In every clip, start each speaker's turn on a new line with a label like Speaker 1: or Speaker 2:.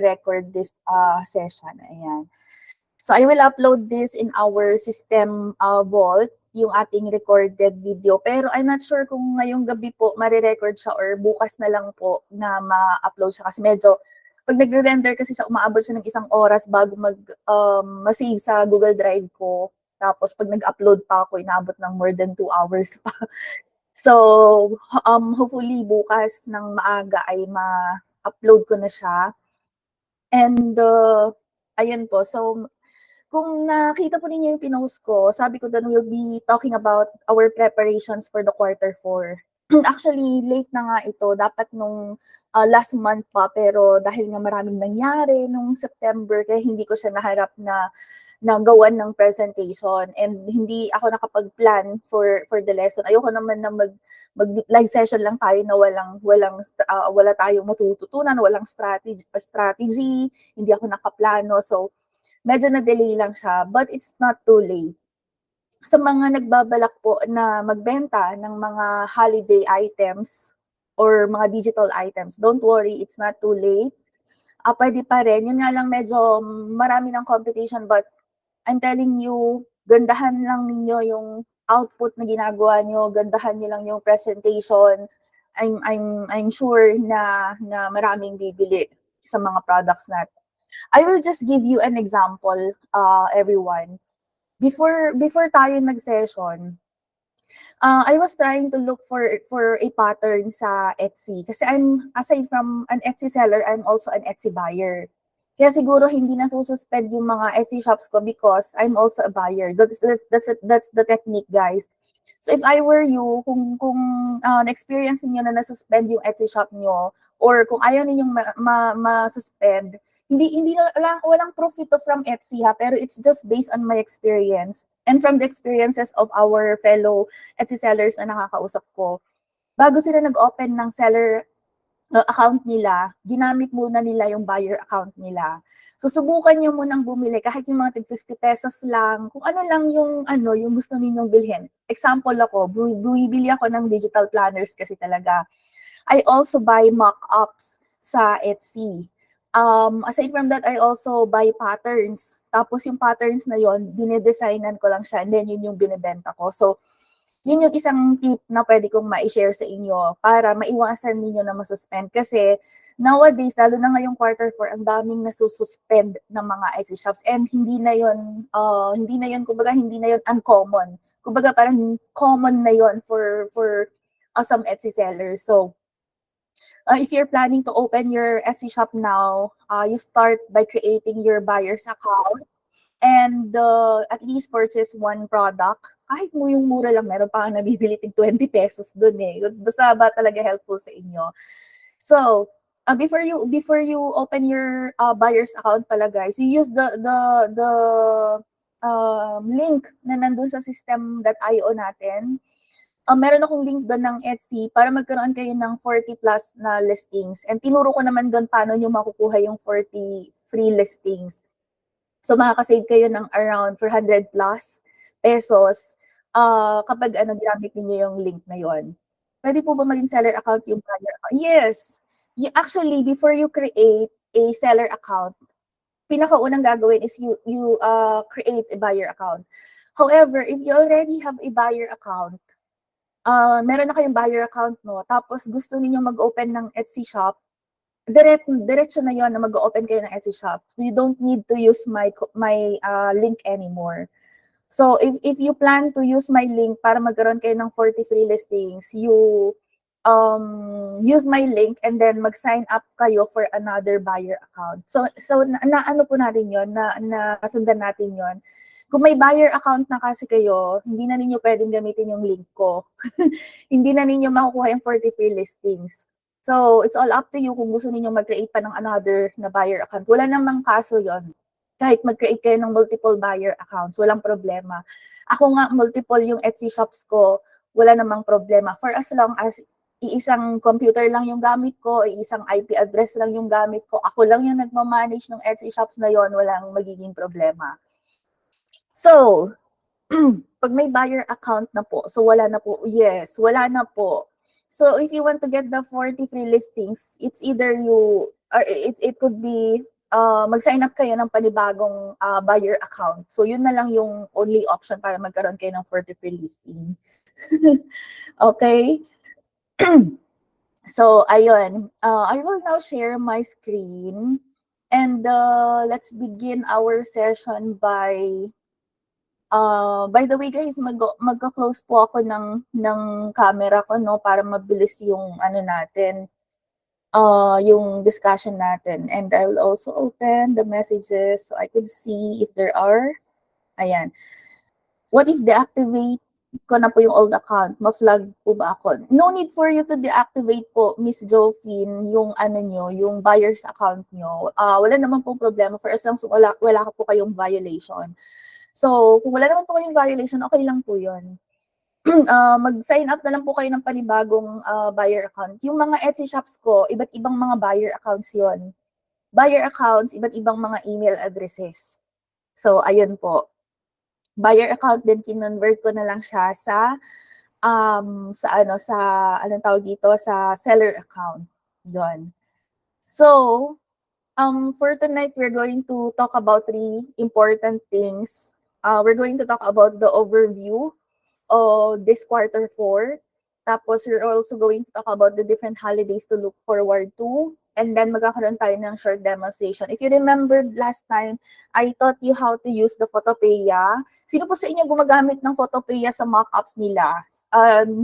Speaker 1: record this session. Ayan. So I will upload this in our system vault, yung ating recorded video. Pero I'm not sure kung ngayong gabi po marirecord siya or bukas na lang po na ma-upload siya. Kasi medyo, pag nagre-render kasi siya, umaabot siya ng 1 oras bago ma-save sa Google Drive ko. Tapos pag nag-upload pa ako, inaabot ng more than 2 hours pa. So, hopefully bukas ng maaga ay ma-upload ko na siya. And, ayun po. So, kung nakita po ninyo yung pinost ko, sabi ko doon we'll be talking about our preparations for the Q4. Actually, late na nga ito. Dapat nung last month pa, pero dahil nga maraming nangyari nung September, kaya hindi ko siya naharap na gawan ng presentation. And hindi ako nakapag-plan for the lesson. Ayoko naman na mag-live session lang tayo na wala tayong matututunan, walang strategy, hindi ako nakaplano. So, medyo na-delay lang siya, but it's not too late. Sa mga nagbabalak po na magbenta ng mga holiday items or mga digital items, don't worry, it's not too late. Pwede pa rin. Yun nga lang medyo marami ng competition, but I'm telling you, gandahan lang ninyo yung output na ginagawa nyo, gandahan nyo lang yung presentation. I'm sure na maraming bibili sa mga products natin. I will just give you an example, everyone. Before tayo nag-session, I was trying to look for a pattern sa Etsy. Kasi aside from an Etsy seller, I'm also an Etsy buyer. Kaya siguro hindi nasususpend yung mga Etsy shops ko because I'm also a buyer. That's the technique, guys. So if I were you, kung na-experience niyo na nasuspend yung Etsy shop niyo, or kung ayaw ninyong ma-suspend, walang profit from Etsy ha, pero it's just based on my experience and from the experiences of our fellow Etsy sellers na nakakausap ko. Bago sila nag-open ng seller account nila, ginamit muna nila yung buyer account nila. So subukan niyo munang bumili kahit yung mga tig 50 pesos lang, kung ano lang yung gusto ninyong bilhin. Example ako, bumibili ako ng digital planners kasi talaga. I also buy mock-ups sa Etsy. Aside from that, I also buy patterns. Tapos yung patterns na yon, dinedesignan ko lang siya and then yun yung binebenta ko. So, yun yung isang tip na pwede kong ma-share sa inyo para maiwasan ninyo na masuspend. Kasi nowadays, lalo na ngayong Q4, ang daming nasususpend ng mga Etsy shops and hindi na yun uncommon. Kumbaga parang common na yun for some Etsy sellers. So, if you're planning to open your Etsy shop now, you start by creating your buyer's account and at least purchase one product. Kahit mo yung mura lang, meron pa nga nabibili tig 20 pesos dun eh. Basta ba talaga helpful sa inyo. So, before you open your buyer's account pala, guys, you use the link na nandun sa system.io natin. Meron akong link doon ng Etsy para magkaroon kayo ng 40 plus na listings. And tinuro ko naman doon paano nyo makukuha yung 40 free listings. So makakasave kayo ng around 400 plus pesos kapag ginamit niyo yung link na yon. Pwede po ba maging seller account yung buyer account? Yes. Actually, before you create a seller account, pinakaunang gagawin is you create a buyer account. However, if you already have a buyer account, meron na kayong buyer account, no? Tapos gusto niyo mag-open ng Etsy shop, diretso na yon na mag-open kayo ng Etsy shop. So you don't need to use my link anymore. So if you plan to use my link para magkaroon kayo ng 40 free listings, you use my link and then mag-sign up kayo for another buyer account. So ano po natin yon, na sundan natin yon. Kung may buyer account na kasi kayo, hindi na ninyo pwedeng gamitin yung link ko. Hindi na ninyo makukuha yung 40 free listings. So, it's all up to you kung gusto niyo mag-create pa ng another na buyer account. Wala namang kaso yon. Kahit mag-create kayo ng multiple buyer accounts, walang problema. Ako nga, multiple yung Etsy shops ko, wala namang problema. For as long as iisang computer lang yung gamit ko, iisang IP address lang yung gamit ko, ako lang yung nagmamanage ng Etsy shops na yon, walang magiging problema. So, pag may buyer account na po, so wala na po, yes, wala na po. So, if you want to get the 40 free listings, it's either you or it could be mag-sign up kayo ng panibagong buyer account. So yun na lang yung only option para magkaroon kayo ng for the free listing. Okay? So ayun, I will now share my screen and let's begin our session by the way guys, magka-close po ako ng camera ko, no, para mabilis yung ano natin, yung discussion natin. And I'll also open the messages so I could see if there are. Ayan. What if deactivate ko na po yung old account? Ma-flag po ba ako? No need for you to deactivate po, Miss Jophine, yung ano nyo, yung buyer's account nyo. Wala naman pong problema for as long as wala ka po kayong violation. So, kung wala naman po kayong violation, okay lang po yun. Mag-sign up na lang po kayo ng panibagong buyer account. Yung mga Etsy shops ko, iba't ibang mga buyer accounts yon. Buyer accounts, iba't ibang mga email addresses. So, ayun po. Buyer account din, kinonvert ko na lang siya sa anong tawag dito, sa seller account. Yon. So, for tonight, we're going to talk about 3 important things. We're going to talk about the overview of this Q4. Tapos, we're also going to talk about the different holidays to look forward to. And then, magkakaroon tayo ng short demonstration. If you remember last time, I taught you how to use the Photopeia. Sino po sa inyo gumagamit ng Photopeia sa mock-ups nila?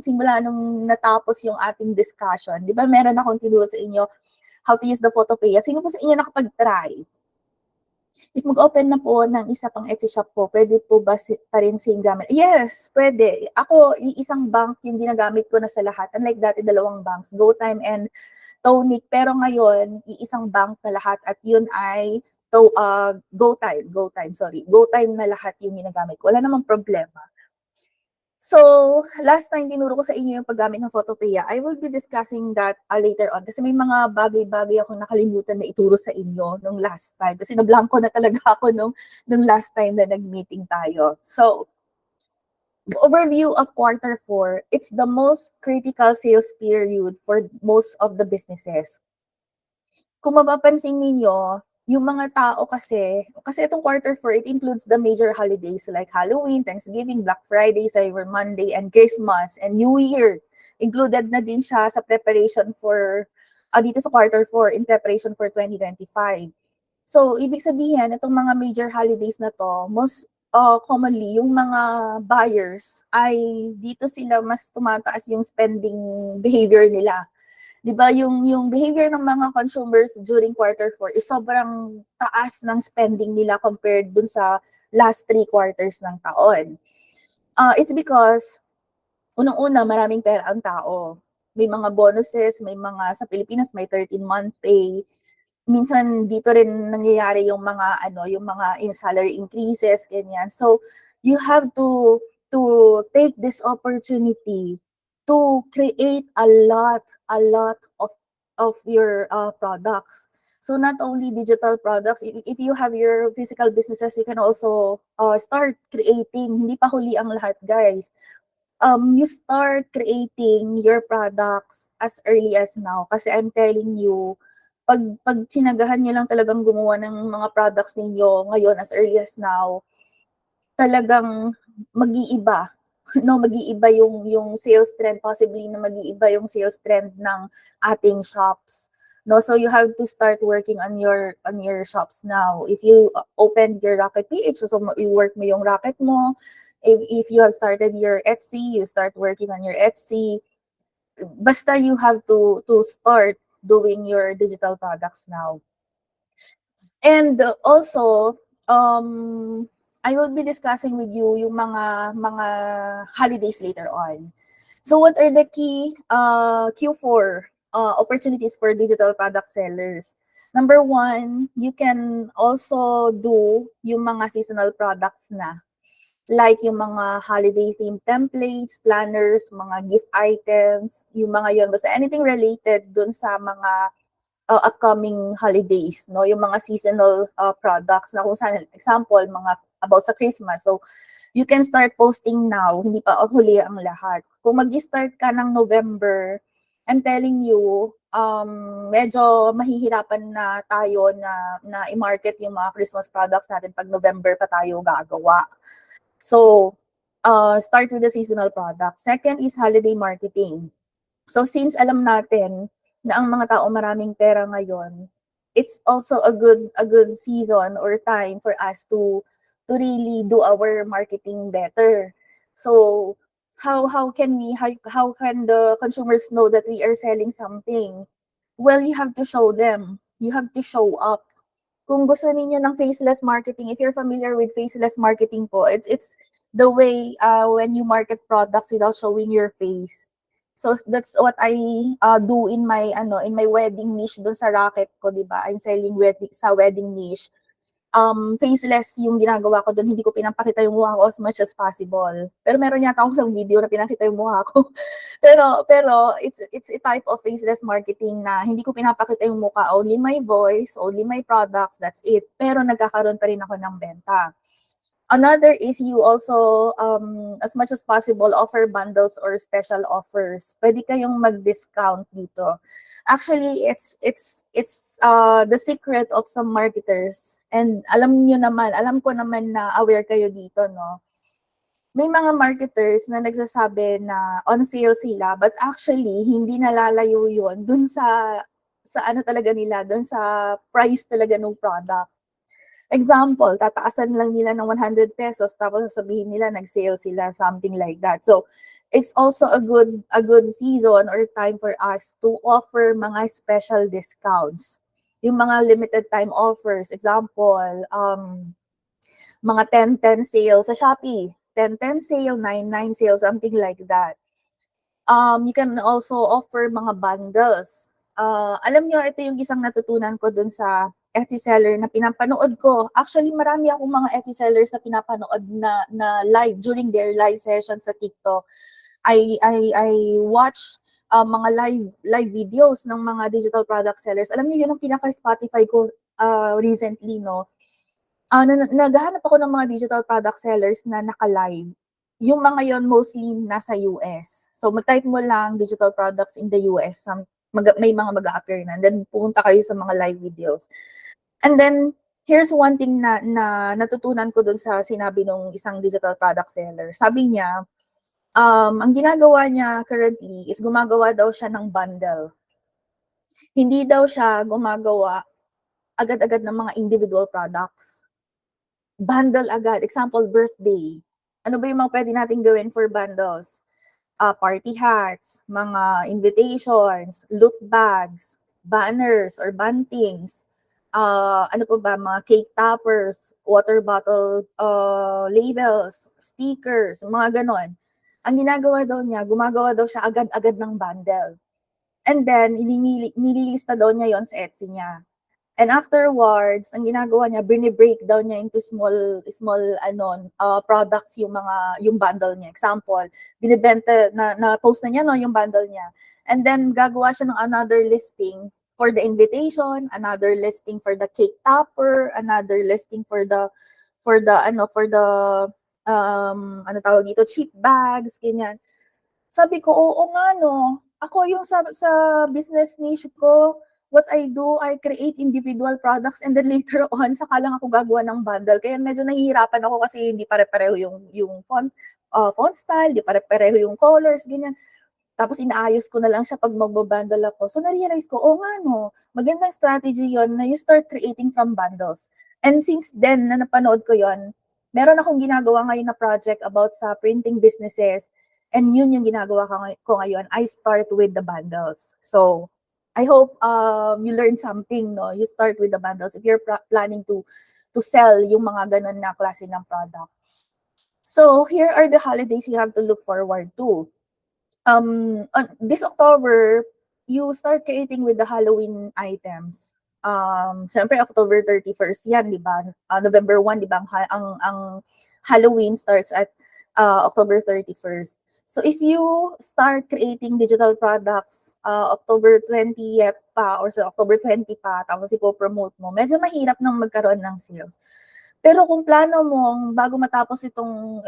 Speaker 1: Simula nung natapos yung ating discussion. Di ba meron akong tinuro sa inyo how to use the Photopeia? Sino po sa inyo nakapag-try? If mag-open na po ng isa pang Etsy shop po, pwede po ba pa rin same gamit? Yes, pwede. Ako, isang bank yung ginagamit ko na sa lahat. Unlike dati, 2 banks, GoTime and Tonic. Pero ngayon, iisang bank na lahat at yun ay GoTime na lahat yung ginagamit ko. Wala namang problema. So, last time tinuro ko sa inyo yung paggamit ng Photopeia. I will be discussing that later on kasi may mga bagay-bagay akong nakalimutan na ituro sa inyo nung last time. Kasi nablangko na talaga ako nung last time na nag-meeting tayo. So, the overview of Q4, it's the most critical sales period for most of the businesses. Kung mapapansin ninyo, yung mga tao kasi itong Q4, it includes the major holidays like Halloween, Thanksgiving, Black Friday, Cyber Monday, and Christmas, and New Year. Included na din siya sa preparation for, dito sa Q4, in preparation for 2025. So, ibig sabihin, itong mga major holidays na to, most commonly, yung mga buyers ay dito sila mas tumataas yung spending behavior nila. 'Di ba yung behavior ng mga consumers during Q4 is sobrang taas ng spending nila compared dun sa last 3 quarters ng taon. It's because unang-una maraming pera ang tao. May mga bonuses, may mga sa Pilipinas may 13-month pay. Minsan dito rin nangyayari yung mga salary increases, ganyan. So you have to take this opportunity to create a lot of your products. So not only digital products, if you have your physical businesses, you can also start creating. Hindi pa huli ang lahat, guys. You start creating your products as early as now. Kasi I'm telling you, pag tinagahan niyo lang talagang gumawa ng mga products ninyo ngayon as early as now, talagang mag-iiba. No, mag-iiba yung sales trend, possibly na mag-iiba yung sales trend ng ating shops. No, so you have to start working on your shops now. If you opened your Rocket PH, so you work mo yung Rocket mo. If you have started your Etsy, you start working on your Etsy. Basta you have to start doing your digital products now. And also, I will be discussing with you yung mga holidays later on. So what are the key Q4 opportunities for digital product sellers? Number 1, you can also do yung mga seasonal products na. Like yung mga holiday themed templates, planners, mga gift items, yung mga yun. Basta anything related dun sa mga upcoming holidays, no? Yung mga seasonal products na kung saan, example, mga about sa Christmas. So, you can start posting now, hindi pa huli ang lahat. Kung mag-start ka ng November, I'm telling you, medyo mahihirapan na tayo na i-market yung mga Christmas products natin pag November pa tayo gagawa. So, start with the seasonal products. Second is holiday marketing. So since alam natin na ang mga tao maraming pera ngayon, it's also a good season or time for us to really do our marketing better. So how can how can the consumers know that we are selling something? Well, you have to show them. You have to show up. Kung gusto niyo ng faceless marketing, if you're familiar with faceless marketing po, it's the way when you market products without showing your face. So that's what I do in my wedding niche doon sa racket ko, 'di ba? I'm selling wedding niche. Faceless yung ginagawa ko doon, hindi ko pinapakita yung mukha ko as much as possible. Pero meron yata akong isang video na pinakita yung mukha ko. pero it's a type of faceless marketing na hindi ko pinapakita yung mukha, only my voice, only my products, that's it. Pero nagkakaroon pa rin ako ng benta. Another is you also, as much as possible, offer bundles or special offers. Pwede kayong mag-discount dito. Actually, it's the secret of some marketers. And alam ko naman na aware kayo dito, no? May mga marketers na nagsasabi na on sale sila, but actually, hindi nalalayo yun dun sa ano talaga nila, dun sa price talaga ng product. Example, tataasan lang nila ng 100 pesos tapos sasabihin nila nag-sale sila, something like that. So, it's also a good season or time for us to offer mga special discounts. Yung mga limited time offers, example, mga 10-10 sale sa Shopee, 10-10 sale, 9-9 sale, something like that. You can also offer mga bundles. Alam nyo, ito yung isang natutunan ko dun sa Etsy seller na pinapanood ko. Actually, marami akong mga Etsy sellers na pinapanood na live during their live sessions sa TikTok. I watch mga live videos ng mga digital product sellers. Alam niyo, yun ang pinaka-Spotify ko recently, no? Naghahanap ako ng mga digital product sellers na naka-live. Yung mga yon mostly nasa US. So, mag-type mo lang digital products in the US. May mga mag-a-appear na. And then, pumunta kayo sa mga live videos. And then, here's one thing na natutunan ko dun sa sinabi ng isang digital product seller. Sabi niya, ang ginagawa niya currently is gumagawa daw siya ng bundle. Hindi daw siya gumagawa agad-agad ng mga individual products. Bundle agad. Example, birthday. Ano ba yung mga pwede natin gawin for bundles? Party hats, mga invitations, loot bags, banners or bantings, ano pa ba, mga cake toppers, water bottle labels, stickers, mga ganon. Ang ginagawa daw niya, gumagawa daw siya agad-agad ng bundle. And then, nililista daw niya yon sa Etsy niya. And afterwards, ang ginagawa niya, bini-breakdown niya into small products yung bundle niya. Example, binibenta na post na niya no yung bundle niya. And then gagawa siya ng another listing for the invitation, another listing for the cake topper, another listing for the ano tawag dito, cheap bags, ganyan. Sabi ko, oo nga no. Ako yung sa business niche ko, what I do, I create individual products and then later on, saka lang ako gagawa ng bundle. Kaya medyo nahihirapan ako kasi hindi pare-pareho yung font style, hindi pare-pareho yung colors, ganyan. Tapos inaayos ko na lang siya pag magbabundle ako. So na-realize ko, oh nga no, magandang strategy yon na you start creating from bundles. And since then, na napanood ko yon, meron akong ginagawa ngayon na project about sa printing businesses. And yun yung ginagawa ko ngayon. I start with the bundles. So, I hope you learn something, no? You start with the bundles if you're planning to sell yung mga ganun na klase ng product. So, here are the holidays you have to look forward to. This October, you start creating with the Halloween items. Siyempre, October 31st yan, di ba? November 1, di ba? Ang Halloween starts at October 31st. So if you start creating digital products October 20th pa or sa October 20 pa, tapos ipo-promote mo, medyo mahirap nang magkaroon ng sales. Pero kung plano mo bago matapos itong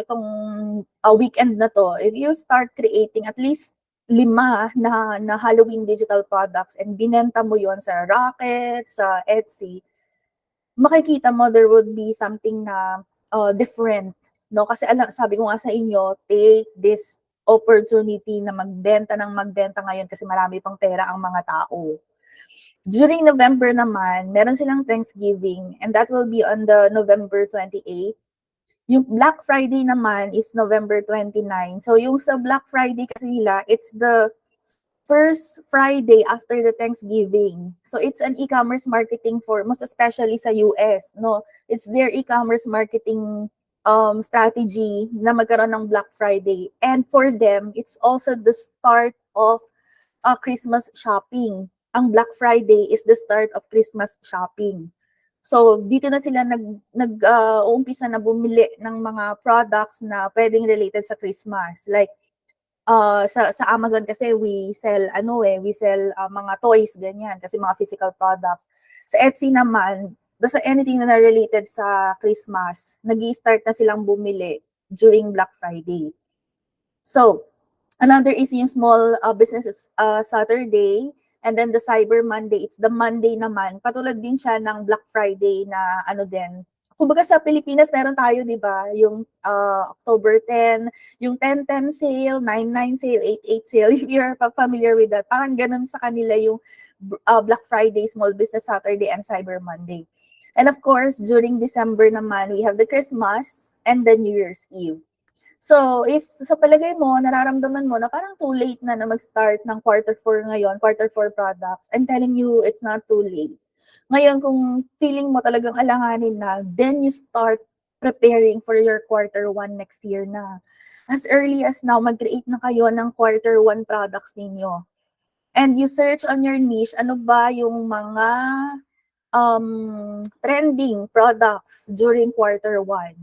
Speaker 1: weekend na to, if you start creating at least na Halloween digital products and binenta mo yon sa Rocket, sa Etsy, makikita mo there would be something na different, no? Kasi sabi ko nga sa inyo, take this opportunity na magbenta ngayon kasi marami pang pera ang mga tao. During November naman, meron silang Thanksgiving and that will be on the November 28. Yung Black Friday naman is November 29. So yung sa Black Friday kasi nila, it's the first Friday after the Thanksgiving. So it's an e-commerce marketing for, most especially sa US, no? It's their e-commerce marketing strategy na magkaroon ng Black Friday. And for them, it's also the start of Christmas shopping. Ang Black Friday is the start of Christmas shopping. So dito na sila uumpisa na bumili ng mga products na pwedeng related sa Christmas. Like sa Amazon kasi we sell mga toys ganyan kasi mga physical products. Sa Etsy naman, basta anything na related sa Christmas, nag-i-start na silang bumili during Black Friday. So, another is yung small businesses Saturday, and then the Cyber Monday, it's the Monday naman. Patulad din siya ng Black Friday na din. Kumbaga sa Pilipinas, meron tayo, di ba? Yung October 10, yung 10-10 sale, 9-9 sale, 8-8 sale. If you're familiar with that, parang ganun sa kanila yung Black Friday, Small Business Saturday, and Cyber Monday. And of course, during December naman, we have the Christmas and the New Year's Eve. So, if sa palagay mo, nararamdaman mo na parang too late na mag-start ng quarter 4 ngayon, quarter 4 products, I'm telling you, it's not too late. Ngayon, kung feeling mo talagang alanganin na, then you start preparing for your quarter 1 next year na. As early as now, mag-create na kayo ng quarter 1 products ninyo. And you search on your niche, ano ba yung mga trending products during quarter 1.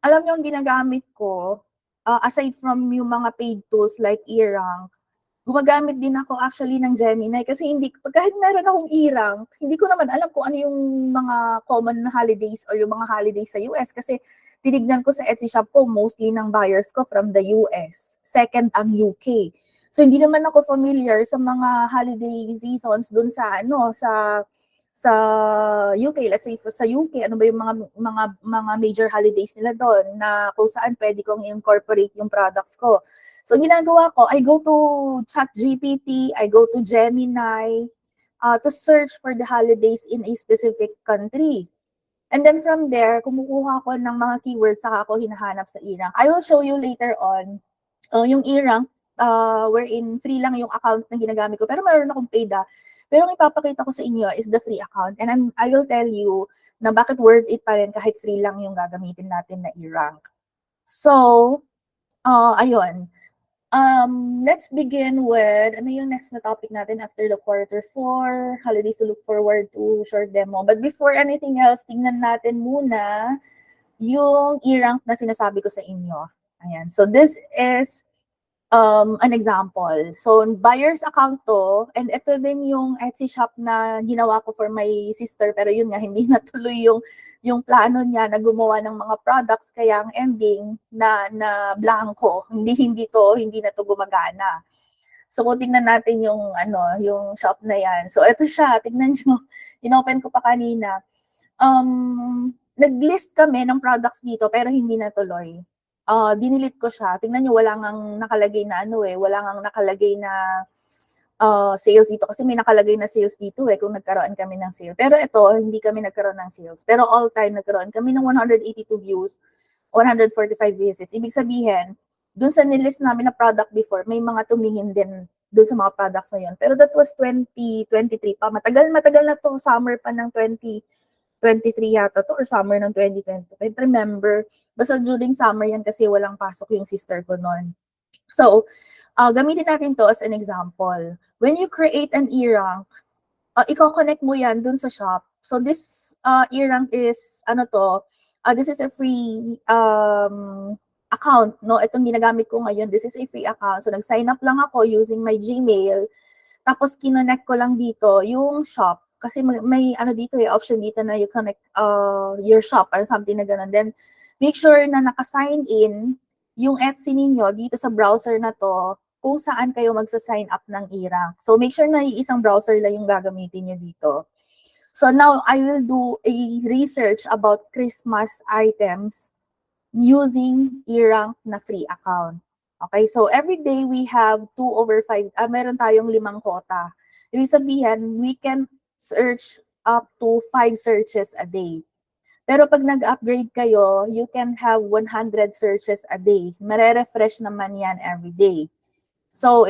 Speaker 1: Alam niyo ang ginagamit ko, aside from yung mga paid tools like eRank, gumagamit din ako actually ng Gemini kasi kahit meron akong eRank, hindi ko naman alam kung ano yung mga common holidays or yung mga holidays sa US kasi tinignan ko sa Etsy shop ko, mostly ng buyers ko from the US. Second, ang UK. So hindi naman ako familiar sa mga holiday seasons dun sa sa UK, let's say sa UK, ano ba yung mga major holidays nila doon na kung saan pwede kong incorporate yung products ko. So ginagawa ko, I go to ChatGPT, I go to Gemini to search for the holidays in a specific country. And then from there, kumukuha ko ng mga keywords saka ako hinahanap sa eRank. I will show you later on yung eRank wherein free lang yung account na ginagamit ko. Pero meron akong paid Pero ang ipapakita ko sa inyo is the free account. And I will tell you na bakit worth it pa rin kahit free lang yung gagamitin natin na eRank. So, ayun. Let's begin with, ano yung next na topic natin after the quarter 4, holidays to look forward to, short demo. But before anything else, tingnan natin muna yung eRank na sinasabi ko sa inyo. Ayan. So, this is an example. So, buyer's account to, and ito din yung Etsy shop na ginawa ko for my sister, pero yun nga, hindi natuloy yung plano niya na gumawa ng mga products, kaya ang ending na blanco, hindi na to gumagana. So, kung tingnan natin yung shop na yan. So, ito siya, tingnan nyo, inopen ko pa kanina. Nag-list kami ng products dito, pero hindi natuloy. Dinilit ko siya. Tingnan nyo, wala ngang nakalagay na wala ngang nakalagay na sales dito. Kasi may nakalagay na sales dito kung nagkaroon kami ng sale. Pero ito, hindi kami nagkaroon ng sales. Pero all time, nagkaroon kami ng 182 views, 145 visits. Ibig sabihin, dun sa nilist namin na product before, may mga tumingin din dun sa mga products na yun. Pero that was 2023 pa. Matagal na to, summer pa ng 2023 yata to or summer ng 2020. I don't remember. Basta during summer yan kasi walang pasok yung sister ko noon. So, gamitin natin to as an example. When you create an eRank, i-connect mo yan dun sa shop. So, this eRank is, this is a free account, no? Itong ginagamit ko ngayon, this is a free account. So, nag-sign up lang ako using my Gmail. Tapos, kinonect ko lang dito yung shop. Kasi may dito option dito na you connect your shop or something na gano'n. Then, make sure na naka-sign in yung Etsy ninyo dito sa browser na to kung saan kayo magsa-sign up ng e-rank. So make sure na isang browser lang yung gagamitin nyo dito. So now I will do a research about Christmas items using e-rank na free account. Okay, so every day we have 2/5, meron tayong 5 quota. Ibig sabihin, we can search up to 5 searches a day. Pero pag nag-upgrade kayo, you can have 100 searches a day. Mare-refresh naman yan every day. So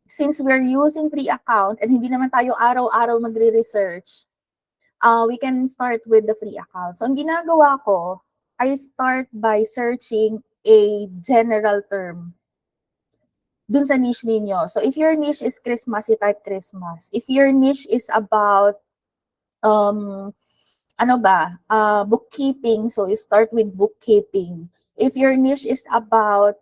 Speaker 1: since we're using free account and hindi naman tayo araw-araw magre-research, we can start with the free account. So ang ginagawa ko, I start by searching a general term dun sa niche ninyo. So if your niche is Christmas, you type Christmas. If your niche is about bookkeeping, so you start with bookkeeping. If your niche is about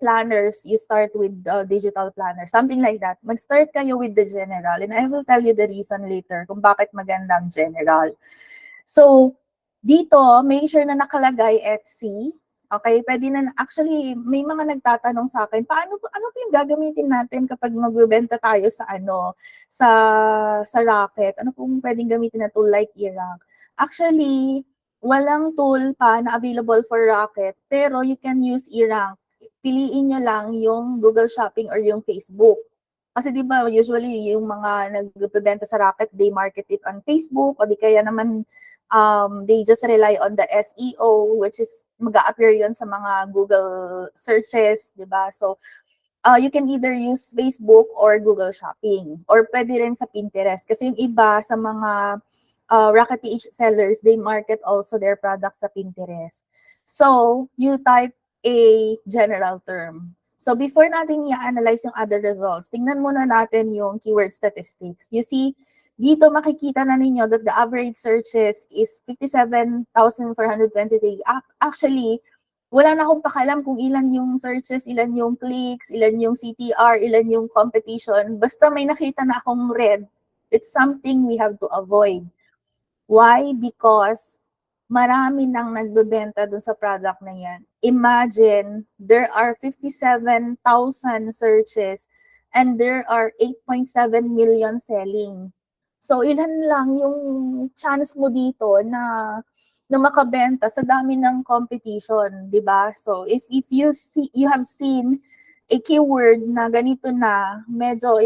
Speaker 1: planners, you start with digital planner, something like that. Mag-start kayo with the general, and I will tell you the reason later kung bakit magandang general. So, dito, make sure na nakalagay Etsy. Okay, pwede na, actually, may mga nagtatanong sa akin, ano po yung gagamitin natin kapag magbebenta tayo sa sa Rocket? Ano pong pwedeng gamitin na tool like e-rank? Actually, walang tool pa na available for Rocket, pero you can use e-rank. Piliin nyo lang yung Google Shopping or yung Facebook. Kasi di ba usually yung mga nagbebenta sa Rocket, they market it on Facebook o di kaya naman they just rely on the SEO, which is mag-a-appear yun sa mga Google searches, di ba? So, you can either use Facebook or Google Shopping. Or pwede rin sa Pinterest. Kasi yung iba sa mga Rocket PH sellers, they market also their products sa Pinterest. So, you type a general term. So, before natin i-analyze yung other results, tingnan muna natin yung keyword statistics. You see, dito makikita na ninyo that the average searches is 57,423. Actually, wala na akong pakialam kung ilan yung searches, ilan yung clicks, ilan yung CTR, ilan yung competition. Basta may nakita na akong red, it's something we have to avoid. Why? Because marami nang nagbebenta dun sa product na yan. Imagine, there are 57,000 searches and there are 8.7 million selling. So, ilan lang yung chance mo dito na makabenta sa dami ng competition, di ba? So, if you have seen a keyword na ganito na, medyo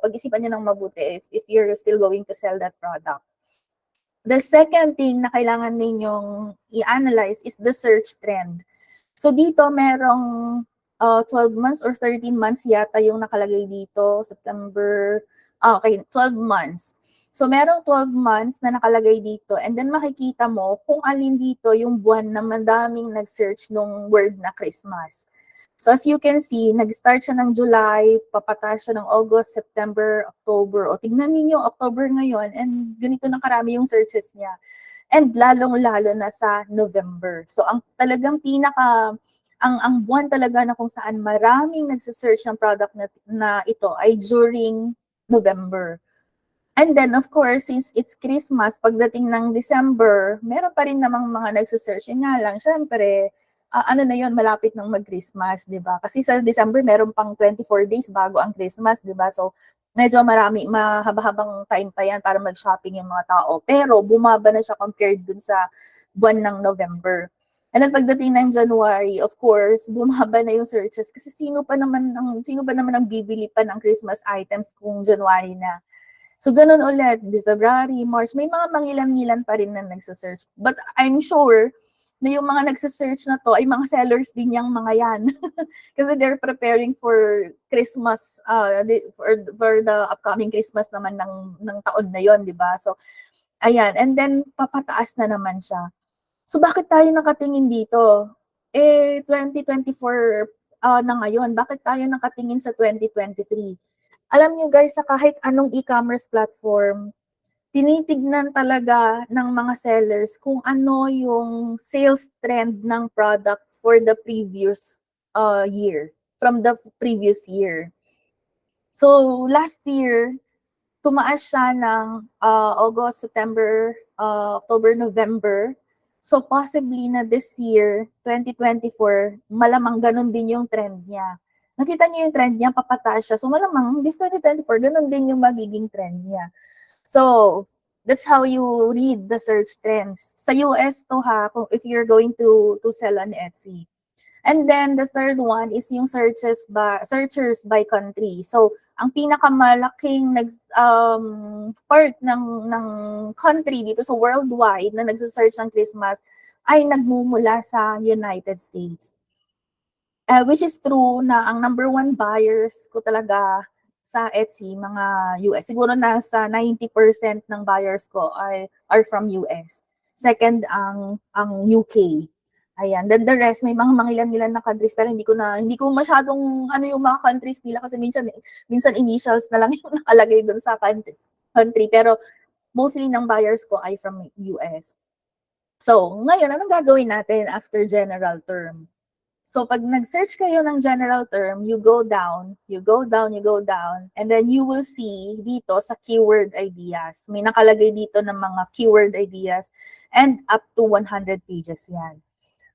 Speaker 1: pag-isipan niyo ng mabuti if you're still going to sell that product. The second thing na kailangan ninyong i-analyze is the search trend. So dito merong 12 months or 13 months yata yung nakalagay dito, September, 12 months. So merong 12 months na nakalagay dito and then makikita mo kung alin dito yung buwan na madaming nag-search nung word na Christmas. So as you can see, nag-start siya ng July, papataas siya ng August, September, October. O tingnan niyo October ngayon and ganito na karami yung searches niya. And lalong-lalo na sa November. So ang talagang ang buwan talaga na kung saan maraming nagse-search ng product na ito ay during November. And then, of course, since it's Christmas, pagdating ng December, meron pa rin namang mga nagse-search. Yun nga lang, syempre, ano na yun, malapit ng mag-Christmas, di ba? Kasi sa December, meron pang 24 days bago ang Christmas, di ba? So, medyo mahaba-habang time pa yan para mag-shopping yung mga tao. Pero, bumaba na siya compared dun sa buwan ng November. And then, pagdating ng January, of course, bumaba na yung searches. Kasi sino ba naman ang bibili pa ng Christmas items kung January na? So, ganun ulit, February, March, may mga mangilan-ngilan pa rin na nagsa-search. But I'm sure na yung mga nagsa-search na to ay mga sellers din yung mga yan. Kasi they're preparing for Christmas, for the upcoming Christmas naman ng taon na yon, di ba? So, ayan. And then, papataas na naman siya. So, bakit tayo nakatingin dito? 2024 na ngayon. Bakit tayo nakatingin sa 2023? Alam niyo guys, sa kahit anong e-commerce platform, tinitignan talaga ng mga sellers kung ano yung sales trend ng product for the previous year, from the previous year. So, last year, tumaas siya ng August, September, October, November. So possibly na this year, 2024, malamang ganun din yung trend niya. Nakita niyo yung trend niya, papataas siya. So malamang this 2024, ganun din yung magiging trend niya. So that's how you read the search trends. Sa US to ha, if you're going to sell on Etsy. And then the third one is yung searchers by country. So ang pinakamalaking part ng country dito sa worldwide na nagse-search ng Christmas ay nagmumula sa United States. Which is true na ang number one buyers ko talaga sa Etsy, mga US. Siguro nasa 90% ng buyers ko are from US. Second ang UK. Ayan. Then the rest, may mga mangilan-ngilan na countries pero hindi ko masyadong ano yung mga countries nila kasi minsan initials na lang yung nakalagay doon sa country. Pero mostly ng buyers ko ay from US. So, ngayon, anong gagawin natin after general term? So, pag nag-search kayo ng general term, you go down, and then you will see dito sa keyword ideas. May nakalagay dito ng mga keyword ideas and up to 100 pages yan.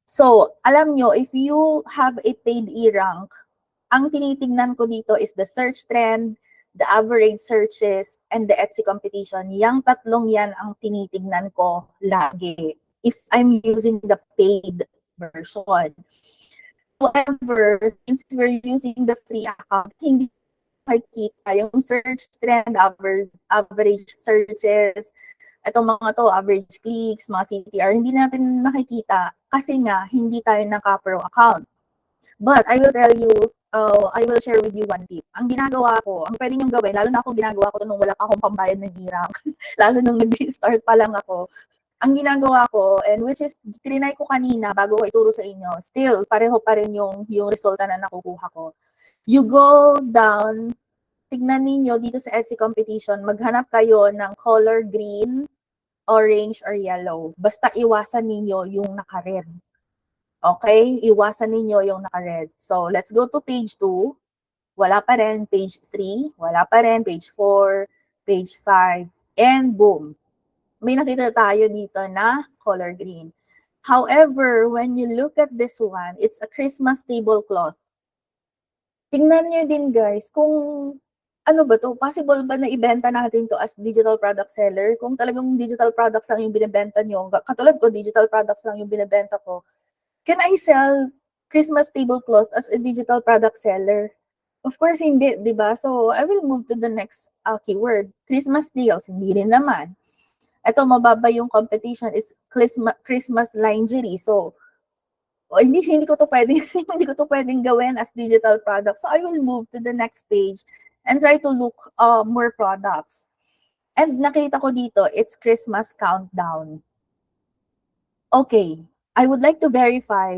Speaker 1: So, alam nyo, if you have a paid e-rank, ang tinitingnan ko dito is the search trend, the average searches, and the Etsy competition. Yang tatlong yan ang tinitingnan ko lagi if I'm using the paid version. However, since we're using the free account, hindi makikita yung search trend, average searches, itong mga to, average clicks, mga CTR, hindi natin nakikita kasi nga, hindi tayo naka-pro account. But I will tell you, I will share with you one tip. Ang ginagawa ko, ang pwede niyong gawin, lalo na ako ginagawa ko nung wala pa akong pambayad ng e-rank, lalo nung nag-start pa lang ako, ang ginagawa ko, and which is, trinay ko kanina bago ko ituro sa inyo, still, pareho pa rin yung resulta na nakukuha ko. You go down, tignan ninyo dito sa Etsy competition, maghanap kayo ng color green, orange, or yellow. Basta iwasan ninyo yung naka-red. Okay? Iwasan ninyo yung naka-red. So, let's go to page 2. Wala pa rin. Page 3. Wala pa rin. Page 4. Page 5. And boom. May nakita tayo dito na color green. However, when you look at this one, it's a Christmas tablecloth. Tingnan nyo din guys, kung ano ba to, possible ba na ibenta natin to as digital product seller? Kung talagang digital products lang yung binibenta nyo, katulad ko, digital products lang yung binibenta ko, can I sell Christmas tablecloth as a digital product seller? Of course, hindi, di ba? So, I will move to the next keyword. Christmas deals, hindi rin naman. Ito, mababa yung competition is Christmas lingerie. So, hindi ko to pwedeng hindi ko to pwedeng gawin as digital product. So I will move to the next page and try to look more products. And nakita ko dito, it's Christmas countdown. Okay, I would like to verify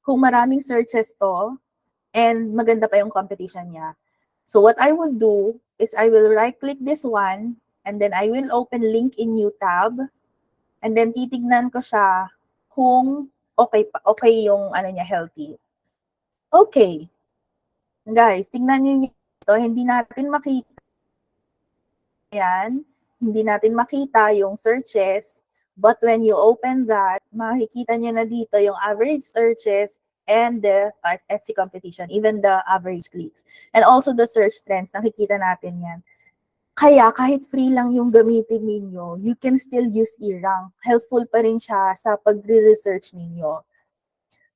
Speaker 1: kung maraming searches to and maganda pa yung competition niya. So what I will do is I will right-click this one and then I will open link in new tab and then titignan ko siya kung okay yung ano niya, healthy. Okay. Guys, tingnan niyo ito, hindi natin makita yan. Hindi natin makita yung searches. But when you open that, makikita niyo na dito yung average searches and the Etsy competition, even the average clicks. And also the search trends, nakikita natin yan. Kaya kahit free lang yung gamitin ninyo, you can still use e-rank. Helpful pa rin siya sa pagre-research ninyo.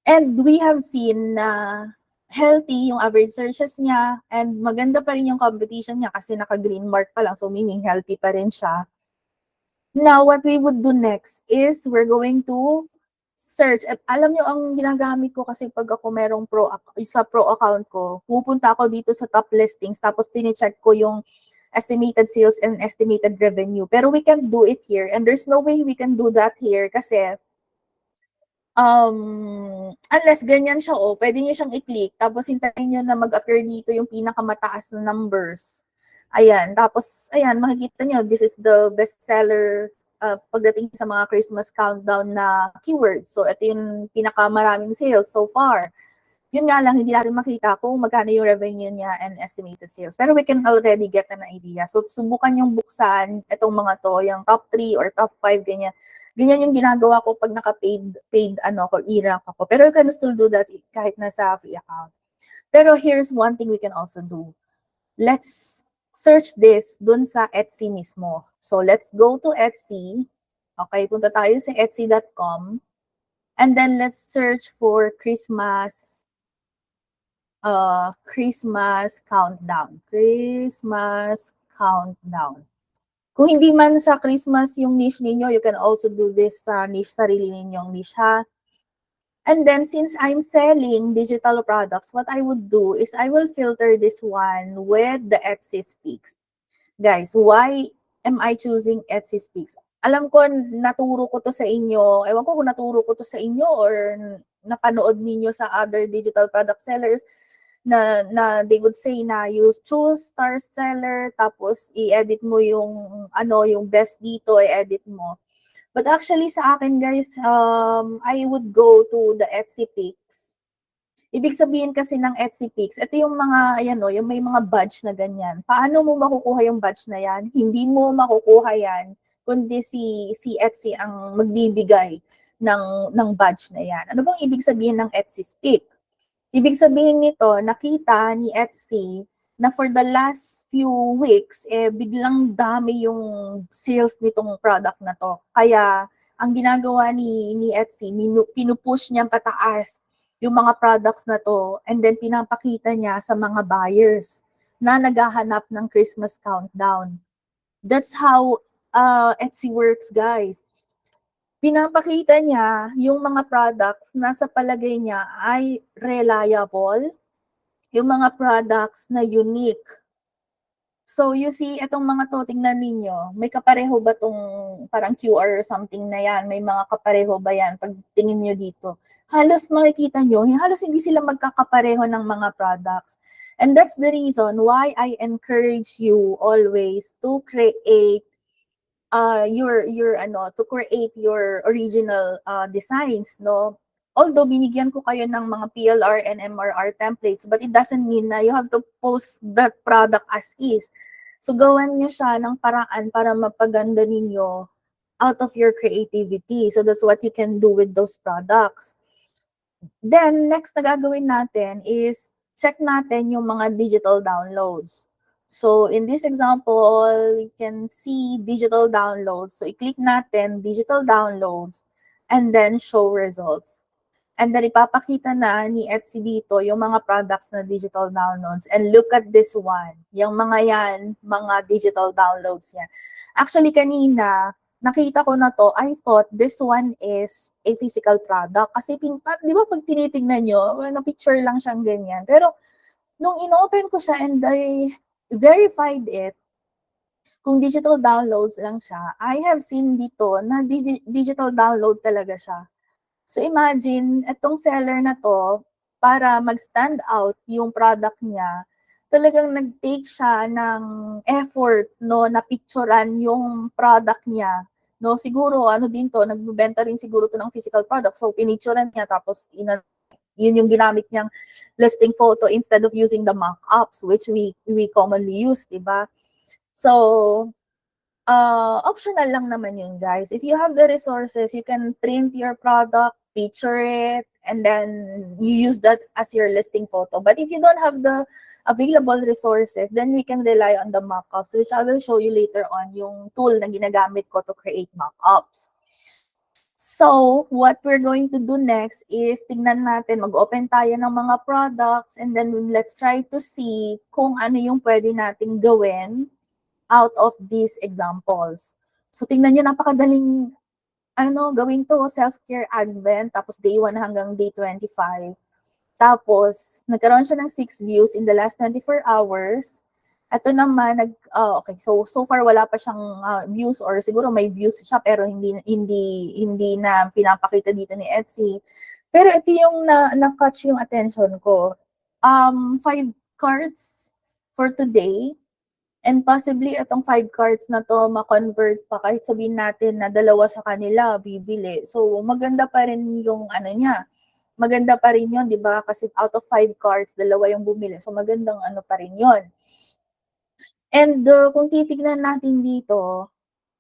Speaker 1: And we have seen na healthy yung average searches niya and maganda pa rin yung competition niya kasi naka-green mark pa lang, so meaning healthy pa rin siya. Now, what we would do next is we're going to search. At alam nyo, ang ginagamit ko kasi pag ako merong sa pro account ko, pupunta ako dito sa top listings tapos tine-check ko yung estimated sales and estimated revenue. Pero we can do it here and there's no way we can do that here kasi unless ganyan siya, pwede nyo siyang i-click, tapos hintayin nyo na mag-appear dito yung pinakamataas na numbers. Ayan, tapos, ayan, makikita nyo, this is the bestseller pagdating sa mga Christmas countdown na keywords. So, ito yung pinakamaraming sales so far. Yun nga lang, hindi natin makita kung magkano yung revenue niya and estimated sales. Pero we can already get an idea. So, subukan yung buksan itong mga to, yung top 3 or top 5, ganyan. Ganyan yung ginagawa ko pag naka-paid ko, e-rank ako. Pero you can still do that kahit nasa free account. Pero here's one thing we can also do. Let's search this dun sa Etsy mismo. So, let's go to Etsy. Okay, punta tayo sa etsy.com. And then, let's search for Christmas countdown. Christmas countdown. Kung hindi man sa Christmas yung niche ninyo, you can also do this sa niche, sarili ninyong niche, ha? And then, since I'm selling digital products, what I would do is I will filter this one with the Etsy Speaks. Guys, why am I choosing Etsy Speaks? Alam ko, naturo ko to sa inyo. Ewan ko kung naturo ko to sa inyo or napanood ninyo sa other digital product sellers na they would say na you choose star seller, tapos i-edit mo yung best dito, i-edit mo. But actually sa akin guys, I would go to the Etsy Picks. Ibig sabihin kasi ng Etsy Picks, ito yung mga, yung may mga badge na ganyan. Paano mo makukuha yung badge na yan? Hindi mo makukuha yan, kundi si Etsy ang magbibigay ng badge na yan. Ano bang ibig sabihin ng Etsy Pick? Ibig sabihin nito, nakita ni Etsy na for the last few weeks, biglang dami yung sales nitong product na to. Kaya, ang ginagawa ni Etsy, pinupush niya pataas yung mga products na to, and then pinapakita niya sa mga buyers na naghahanap ng Christmas countdown. That's how Etsy works, guys. Pinapakita niya yung mga products na sa palagay niya ay reliable, yung mga products na unique. So, you see, itong mga to, tingnan ninyo, may kapareho ba tong parang QR or something na yan? May mga kapareho ba yan? Pag tingin nyo dito, halos makikita nyo, halos hindi sila magkakapareho ng mga products. And that's the reason why I encourage you always to create to create your original designs, no? Although binigyan ko kayo ng mga PLR and MRR templates, but it doesn't mean na you have to post that product as is. So gawan niyo siya ng paraan para mapaganda ninyo out of your creativity. So that's what you can do with those products. Then next na gagawin natin is check natin yung mga digital downloads. So in this example, we can see digital downloads. So i-click natin digital downloads and then show results. And then ipapakita na ni Etsy dito yung mga products na digital downloads. And look at this one. Yung mga yan, mga digital downloads yan. Actually kanina, nakita ko na to, I thought this one is a physical product. Kasi di ba pag tinitignan nyo, picture lang siyang ganyan. Pero nung inopen ko siya and I verified it, kung digital downloads lang siya, I have seen dito na digital download talaga siya. So imagine, itong seller na to, para mag-stand out yung product niya, talagang nag-take siya ng effort, no, na picturean yung product niya. No, siguro, din to, nagbebenta rin siguro to ng physical product. So, pinicturean niya, tapos yun yung ginamit niyang listing photo instead of using the mock-ups, which we commonly use, diba? So, optional lang naman yun, guys. If you have the resources, you can print your product, picture it, and then you use that as your listing photo. But if you don't have the available resources, then we can rely on the mockups, which I will show you later on, yung tool na ginagamit ko to create mockups. So, what we're going to do next is tingnan natin, mag-open tayo ng mga products, and then let's try to see kung ano yung pwede nating gawin out of these examples. So, tingnan nyo, napakadaling gawin to, self-care advent, tapos day 1 hanggang day 25. Tapos, nagkaroon siya ng 6 views in the last 24 hours. Ito naman, okay, so far wala pa siyang views, or siguro may views siya pero hindi na pinapakita dito ni Etsy. Pero ito yung na-catch yung attention ko. 5 cards for today. And possibly, itong 5 cards na to, ma-convert pa kahit sabihin natin na 2 sa kanila, bibili. So, maganda pa rin yung niya, maganda pa rin yun, di ba? Kasi out of 5 cards, 2 yung bumili. So, magandang ano pa rin yun. And kung titignan natin dito,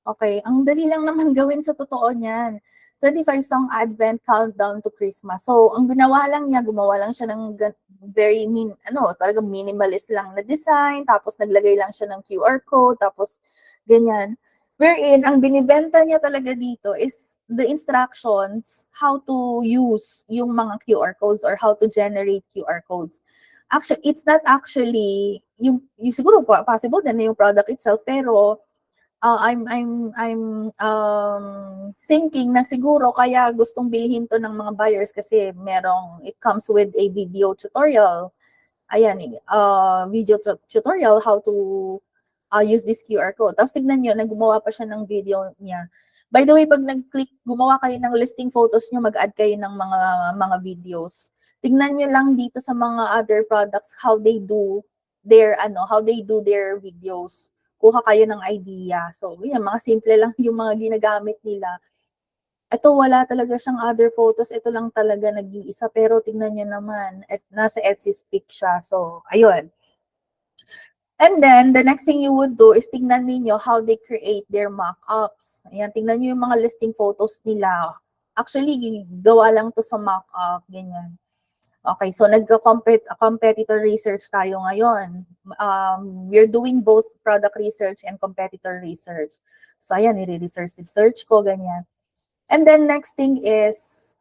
Speaker 1: okay, ang dali lang naman gawin sa totoo niyan. 25 song Advent Countdown to Christmas. So, ang ginawa lang niya, gumawa lang siya ng very talagang minimalist lang na design, tapos naglagay lang siya ng QR code, tapos ganyan. Wherein, ang binibenta niya talaga dito is the instructions how to use yung mga QR codes or how to generate QR codes. Actually, it's not actually, yung siguro possible din na yung product itself, pero I'm thinking na siguro kaya gustong bilhin to ng mga buyers kasi it comes with a video tutorial. Ayan, video tutorial how to use this QR code. Tapos tignan nyo, gumawa pa siya ng video niya. By the way, pag nag-click, gumawa kayo ng listing photos nyo, mag-add kayo ng mga videos. Tignan nyo lang dito sa mga other products how they do their videos. Kuha kayo ng idea. So, yun, mga simple lang yung mga ginagamit nila. Ito, wala talaga siyang other photos. Ito lang talaga nag-iisa. Pero tingnan nyo naman, nasa Etsy Speak siya. So, ayun. And then, the next thing you would do is tingnan ninyo how they create their mock-ups. Ayan, tingnan nyo yung mga listing photos nila. Actually, gawa lang to sa mock-up, ganyan. Okay, so competitor research tayo ngayon. We're doing both product research and competitor research. So, ayan, research ko, ganyan. And then next thing is,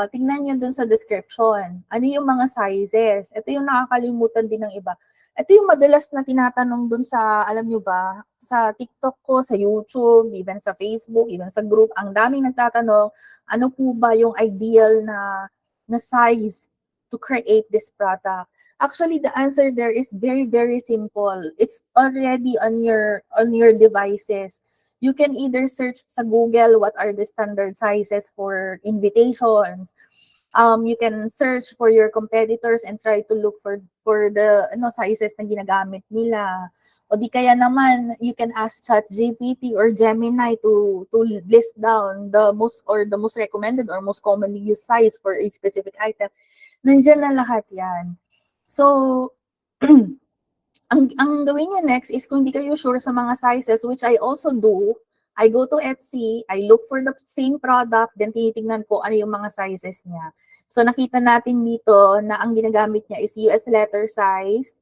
Speaker 1: tingnan nyo dun sa description. Ano yung mga sizes? Ito yung nakakalimutan din ng iba. Ito yung madalas na tinatanong dun sa, alam nyo ba, sa TikTok ko, sa YouTube, even sa Facebook, even sa group. Ang daming nagtatanong, ano po ba yung ideal na size to create this product? Actually, the answer there is very, very simple. It's already on your devices. You can either search sa Google what are the standard sizes for invitations. You can search for your competitors and try to look for the sizes na ginagamit nila. O di kaya naman, you can ask ChatGPT or Gemini to list down the most recommended or most commonly used size for a specific item. Nandiyan na lahat yan. So, ang gawin niya next is kung hindi kayo sure sa mga sizes, which I also do, I go to Etsy, I look for the same product, then tinitingnan ko ano yung mga sizes niya. So nakita natin dito na ang ginagamit niya is US letter size.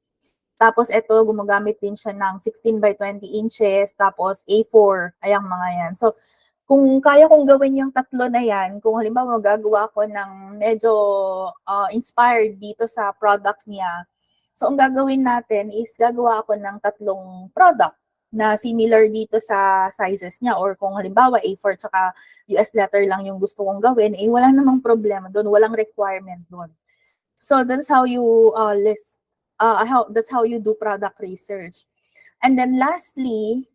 Speaker 1: Tapos ito, gumagamit din siya ng 16 by 20 inches, tapos A4, ayang mga yan. So, kung kaya kong gawin yung tatlo na yan, kung halimbawa magagawa ko ng medyo inspired dito sa product niya, so ang gagawin natin is gagawa ako ng tatlong product na similar dito sa sizes niya, or kung halimbawa A4 tsaka US letter lang yung gusto kong gawin, wala namang problema doon, walang requirement doon. So that's how you that's how you do product research. And then lastly,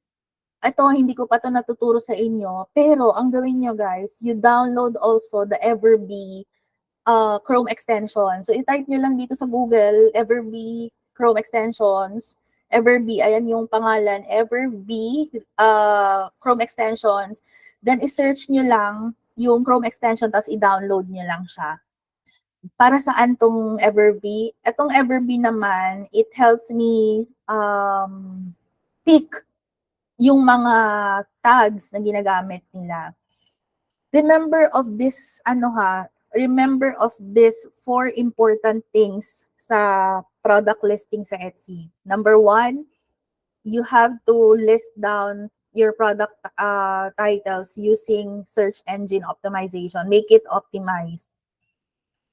Speaker 1: ito, hindi ko pa to natuturo sa inyo, pero ang gawin nyo guys, you download also the Everbee Chrome extension. So, i-type nyo lang dito sa Google, Everbee Chrome extensions. Everbee, ayan yung pangalan, Everbee Chrome extensions. Then, i-search nyo lang yung Chrome extension, tapos i-download nyo lang siya. Para saan tong Everbee? Itong Everbee naman, it helps me pick yung mga tags na ginagamit nila. Remember of this, remember of this 4 important things sa product listing sa Etsy. Number 1, you have to list down your product titles using search engine optimization. Make it optimized.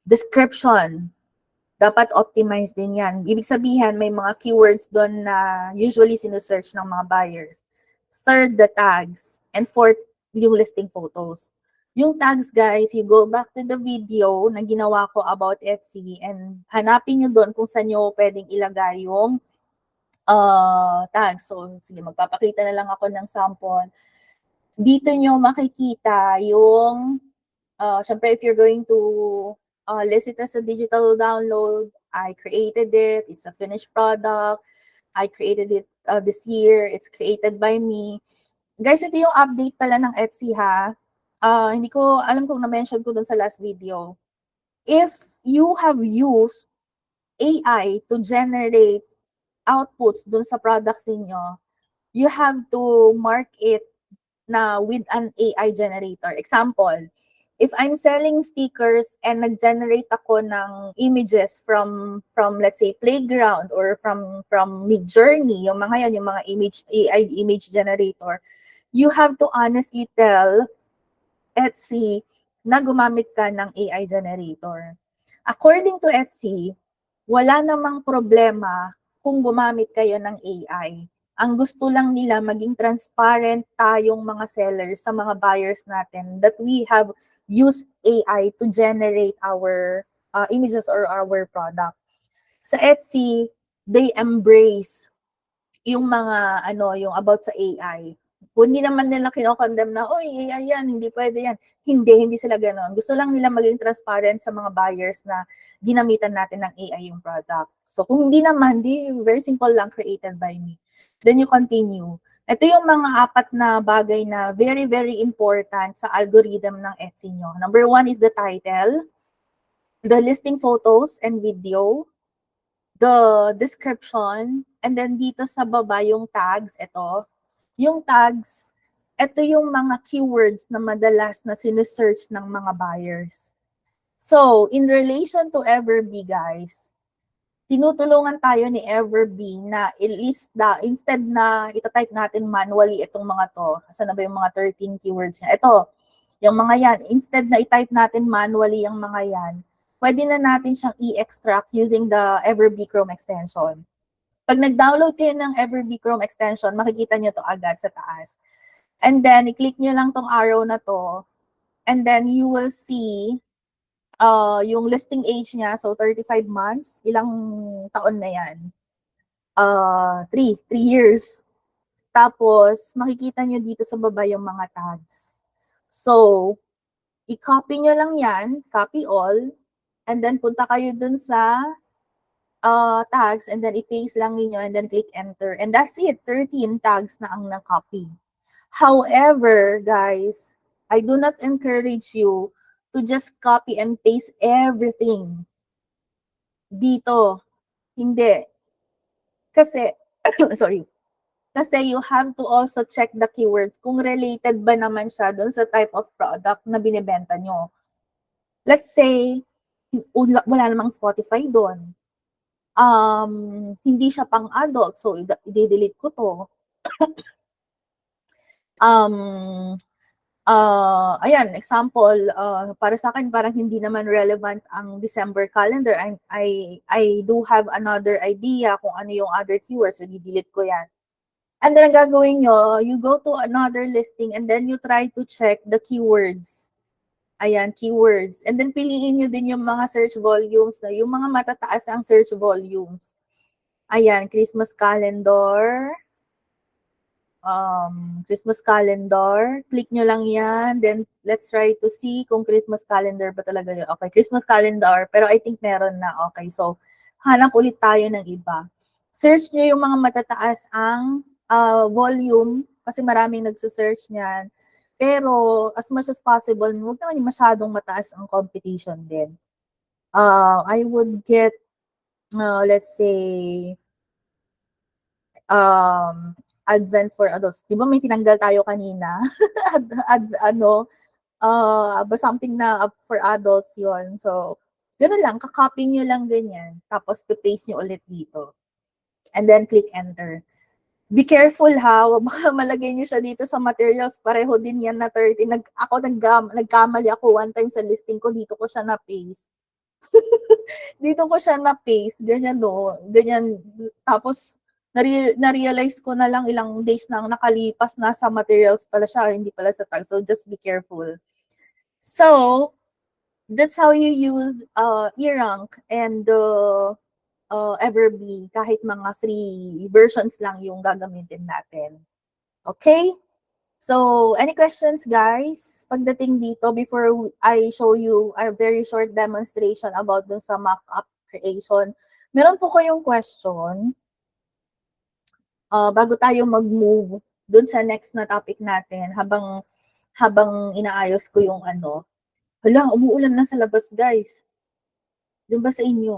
Speaker 1: Description. Dapat optimize din yan. Ibig sabihin, may mga keywords doon na usually sinesearch ng mga buyers. Third, the tags. And fourth, yung listing photos. Yung tags, guys, you go back to the video na ginawa ko about Etsy and hanapin nyo doon kung saan nyo pwedeng ilagay yung tags. So, sige, magpapakita na lang ako ng sample. Dito nyo makikita yung, syempre, if you're going to list it as a digital download, I created it. It's a finished product. I created it this year. It's created by me. Guys, ito yung update pala ng Etsy ha. Hindi ko alam kung na-mention ko dun sa last video. if you have used AI to generate outputs dun sa products niyo, you have to mark it na with an AI generator. Example, if I'm selling stickers and nag-generate ako ng images from let's say playground or from Midjourney, yung mga yan, yung mga AI image generator, you have to honestly tell Etsy na gumamit ka ng AI generator. According to Etsy, wala namang problema kung gumamit kayo ng AI. Ang gusto lang nila maging transparent tayong mga sellers sa mga buyers natin that we have used AI to generate our images or our product. Sa Etsy, they embrace yung mga yung about sa AI. Kung hindi naman nila kinokondemn na, oy, AI yan, hindi pwede yan. Hindi sila ganoon. Gusto lang nila maging transparent sa mga buyers na ginamitan natin ng AI yung product. So kung hindi naman, very simple lang, created by me. Then you continue. Ito yung mga 4 na bagay na very, very important sa algorithm ng Etsy nyo. Number 1 is the title, the listing photos and video, the description, and then dito sa baba yung tags, ito. Yung tags, ito yung mga keywords na madalas na sinesearch ng mga buyers. So, in relation to Everbee, guys, tinutulungan tayo ni Everbee na i-list instead na itatype natin manually itong mga to. Saan na ba yung mga 13 keywords niya? Ito, yung mga yan. Instead na i-type natin manually yung mga yan, pwede na natin siyang i-extract using the Everbee Chrome extension. Pag nag-download kayo ng Everbee Chrome extension, makikita nyo to agad sa taas. And then, i-click nyo lang tong arrow na to. And then, you will see yung listing age niya. So, 35 months. Ilang taon na yan? 3 years. Tapos, makikita nyo dito sa baba yung mga tags. So, i-copy nyo lang yan. Copy all. And then, punta kayo dun sa tags and then i-paste lang niyo and then click enter. And that's it. 13 tags na ang na-copy. However, guys, I do not encourage you to just copy and paste everything dito. Hindi. Kasi, sorry. Kasi you have to also check the keywords kung related ba naman siya dun sa type of product na binibenta nyo. Let's say, wala namang Spotify doon. Hindi siya pang adult, so i-delete ko to. Ayan, example, para sa akin parang hindi naman relevant ang December calendar. I do have another idea kung ano yung other keywords, so i-delete ko yan. And then ang gagawin nyo, you go to another listing and then you try to check the keywords. Ayan, keywords. And then piliin nyo din yung mga search volumes, yung mga matataas ang search volumes. Ayan, Christmas calendar. Christmas calendar. Click nyo lang yan. Then, let's try to see kung Christmas calendar ba talaga yun. Okay, Christmas calendar. Pero I think meron na. Okay, so, hanap ulit tayo ng iba. Search nyo yung mga matataas ang volume kasi maraming nagsa-search niyan. Pero, as much as possible, huwag naman yung masyadong mataas ang competition din. I would get, let's say, Advent for adults. Di ba may tinanggal tayo kanina? Something na for adults yon. So, gano'n lang, kakopy nyo lang ganyan. Tapos, paste nyo ulit dito. And then, click enter. Be careful ha, baka malagay nyo siya dito sa materials, pareho din yan na 30. Nagkamali ako one time sa listing ko, dito ko siya na-paste. Dito ko siya na-paste, ganyan no, ganyan. Tapos, na-realize ko na lang ilang days nang nakalipas na sa materials pala siya, hindi pala sa tag. So, just be careful. So, that's how you use eRank and Everbee, kahit mga free versions lang yung gagamitin natin. Okay? So, any questions, guys? Pagdating dito, before I show you a very short demonstration about dun sa mock-up creation, meron po kayong question bago tayo mag-move dun sa next na topic natin habang inaayos ko yung ano. Hala, umuulan na sa labas, guys. Doon ba sa inyo?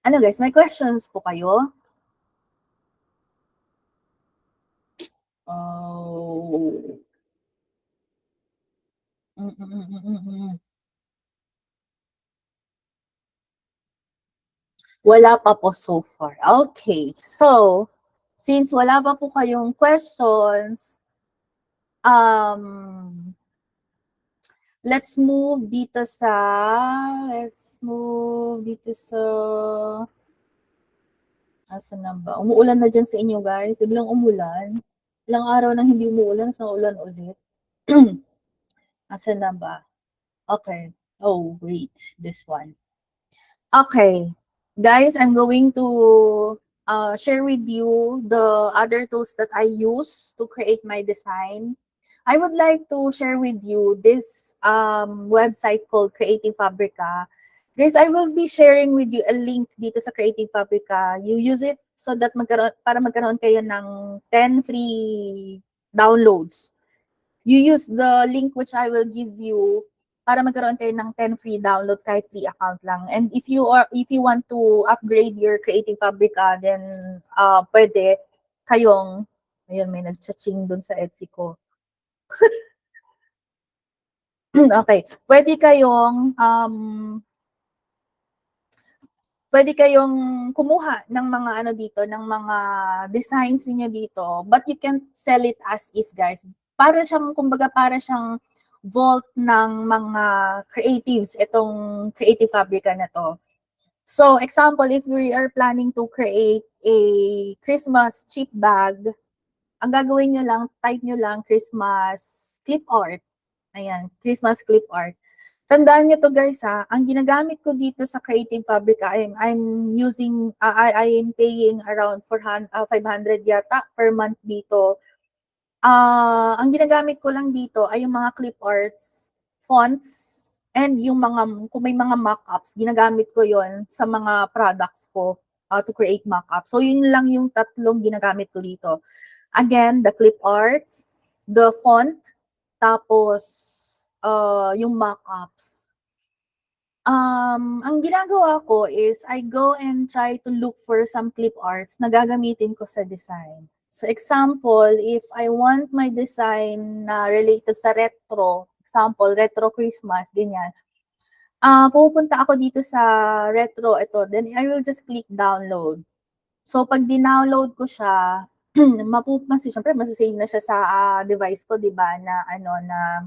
Speaker 1: Ano guys, may questions po kayo? Oh. Mm, mm, mm, mm. Wala pa po so far. Okay. So, since wala pa po kayong questions, let's move dito sa asan na ba? Umuulan na dyan sa inyo guys. Biglang umulan. Ilang araw nang hindi umuulan, so ulan ulit. Asan na ba? Okay. Oh, wait. This one. Okay. Guys, I'm going to share with you the other tools that I use to create my design. I would like to share with you this website called Creative Fabrica. Guys, I will be sharing with you a link dito sa Creative Fabrica. You use it so that para magkaroon kayo ng 10 free downloads. You use the link which I will give you para magkaroon kayo ng 10 free downloads kahit free account lang. And if you want to upgrade your Creative Fabrica, then pwede kayong ayun, may nag-chaching dun sa Etsy ko. Okay, pwede kayong kumuha ng mga ano dito, ng mga designs niyo dito, but you can sell it as is, guys. Para siyang, kumbaga, para siyang vault ng mga creatives, itong Creative Fabrica na to. So, example, if we are planning to create a Christmas cheap bag, ang gagawin nyo lang, type nyo lang Christmas clip art. Ayan, Christmas clip art. Tandaan niyo to guys ha, ang ginagamit ko dito sa Creative Fabrica, I'm using, I am paying around 500 yata per month dito. Ang ginagamit ko lang dito ay yung mga clip arts, fonts, and yung mga, kung may mga mock-ups, ginagamit ko yon sa mga products ko to create mock-ups. So yun lang yung tatlong ginagamit ko dito. Again, the clip arts, the font, tapos yung mock-ups. Ang ginagawa ko is I go and try to look for some clip arts na gagamitin ko sa design. So example, if I want my design na related sa retro, example, retro Christmas, ganyan, pupunta ako dito sa retro, ito, then I will just click download. So pag dinownload ko siya, syempre masasave na siya sa device ko, di ba, na ano na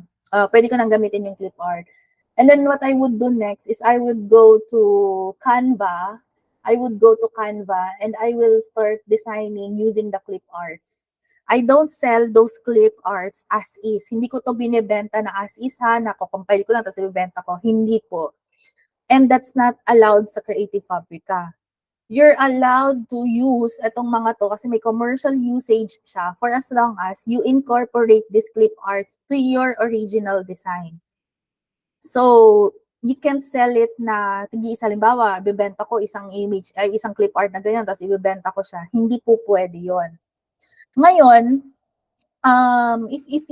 Speaker 1: pwede ko nang gamitin yung clip art. And then what I would do next is I would go to Canva. And I will start designing using the clip arts. I don't sell those clip arts as is. Hindi ko to binebenta na as is ha, nako-compile ko lang tapos ibebenta ko. Hindi po. And that's not allowed sa Creative Fabrica. You're allowed to use itong mga to kasi may commercial usage siya for as long as you incorporate these clip arts to your original design. So, you can sell it na tig-isa, halimbawa, ibebenta ko isang image, ay isang clip art na ganyan, tapos ibebenta ko siya. Hindi po pwede yon. Ngayon, if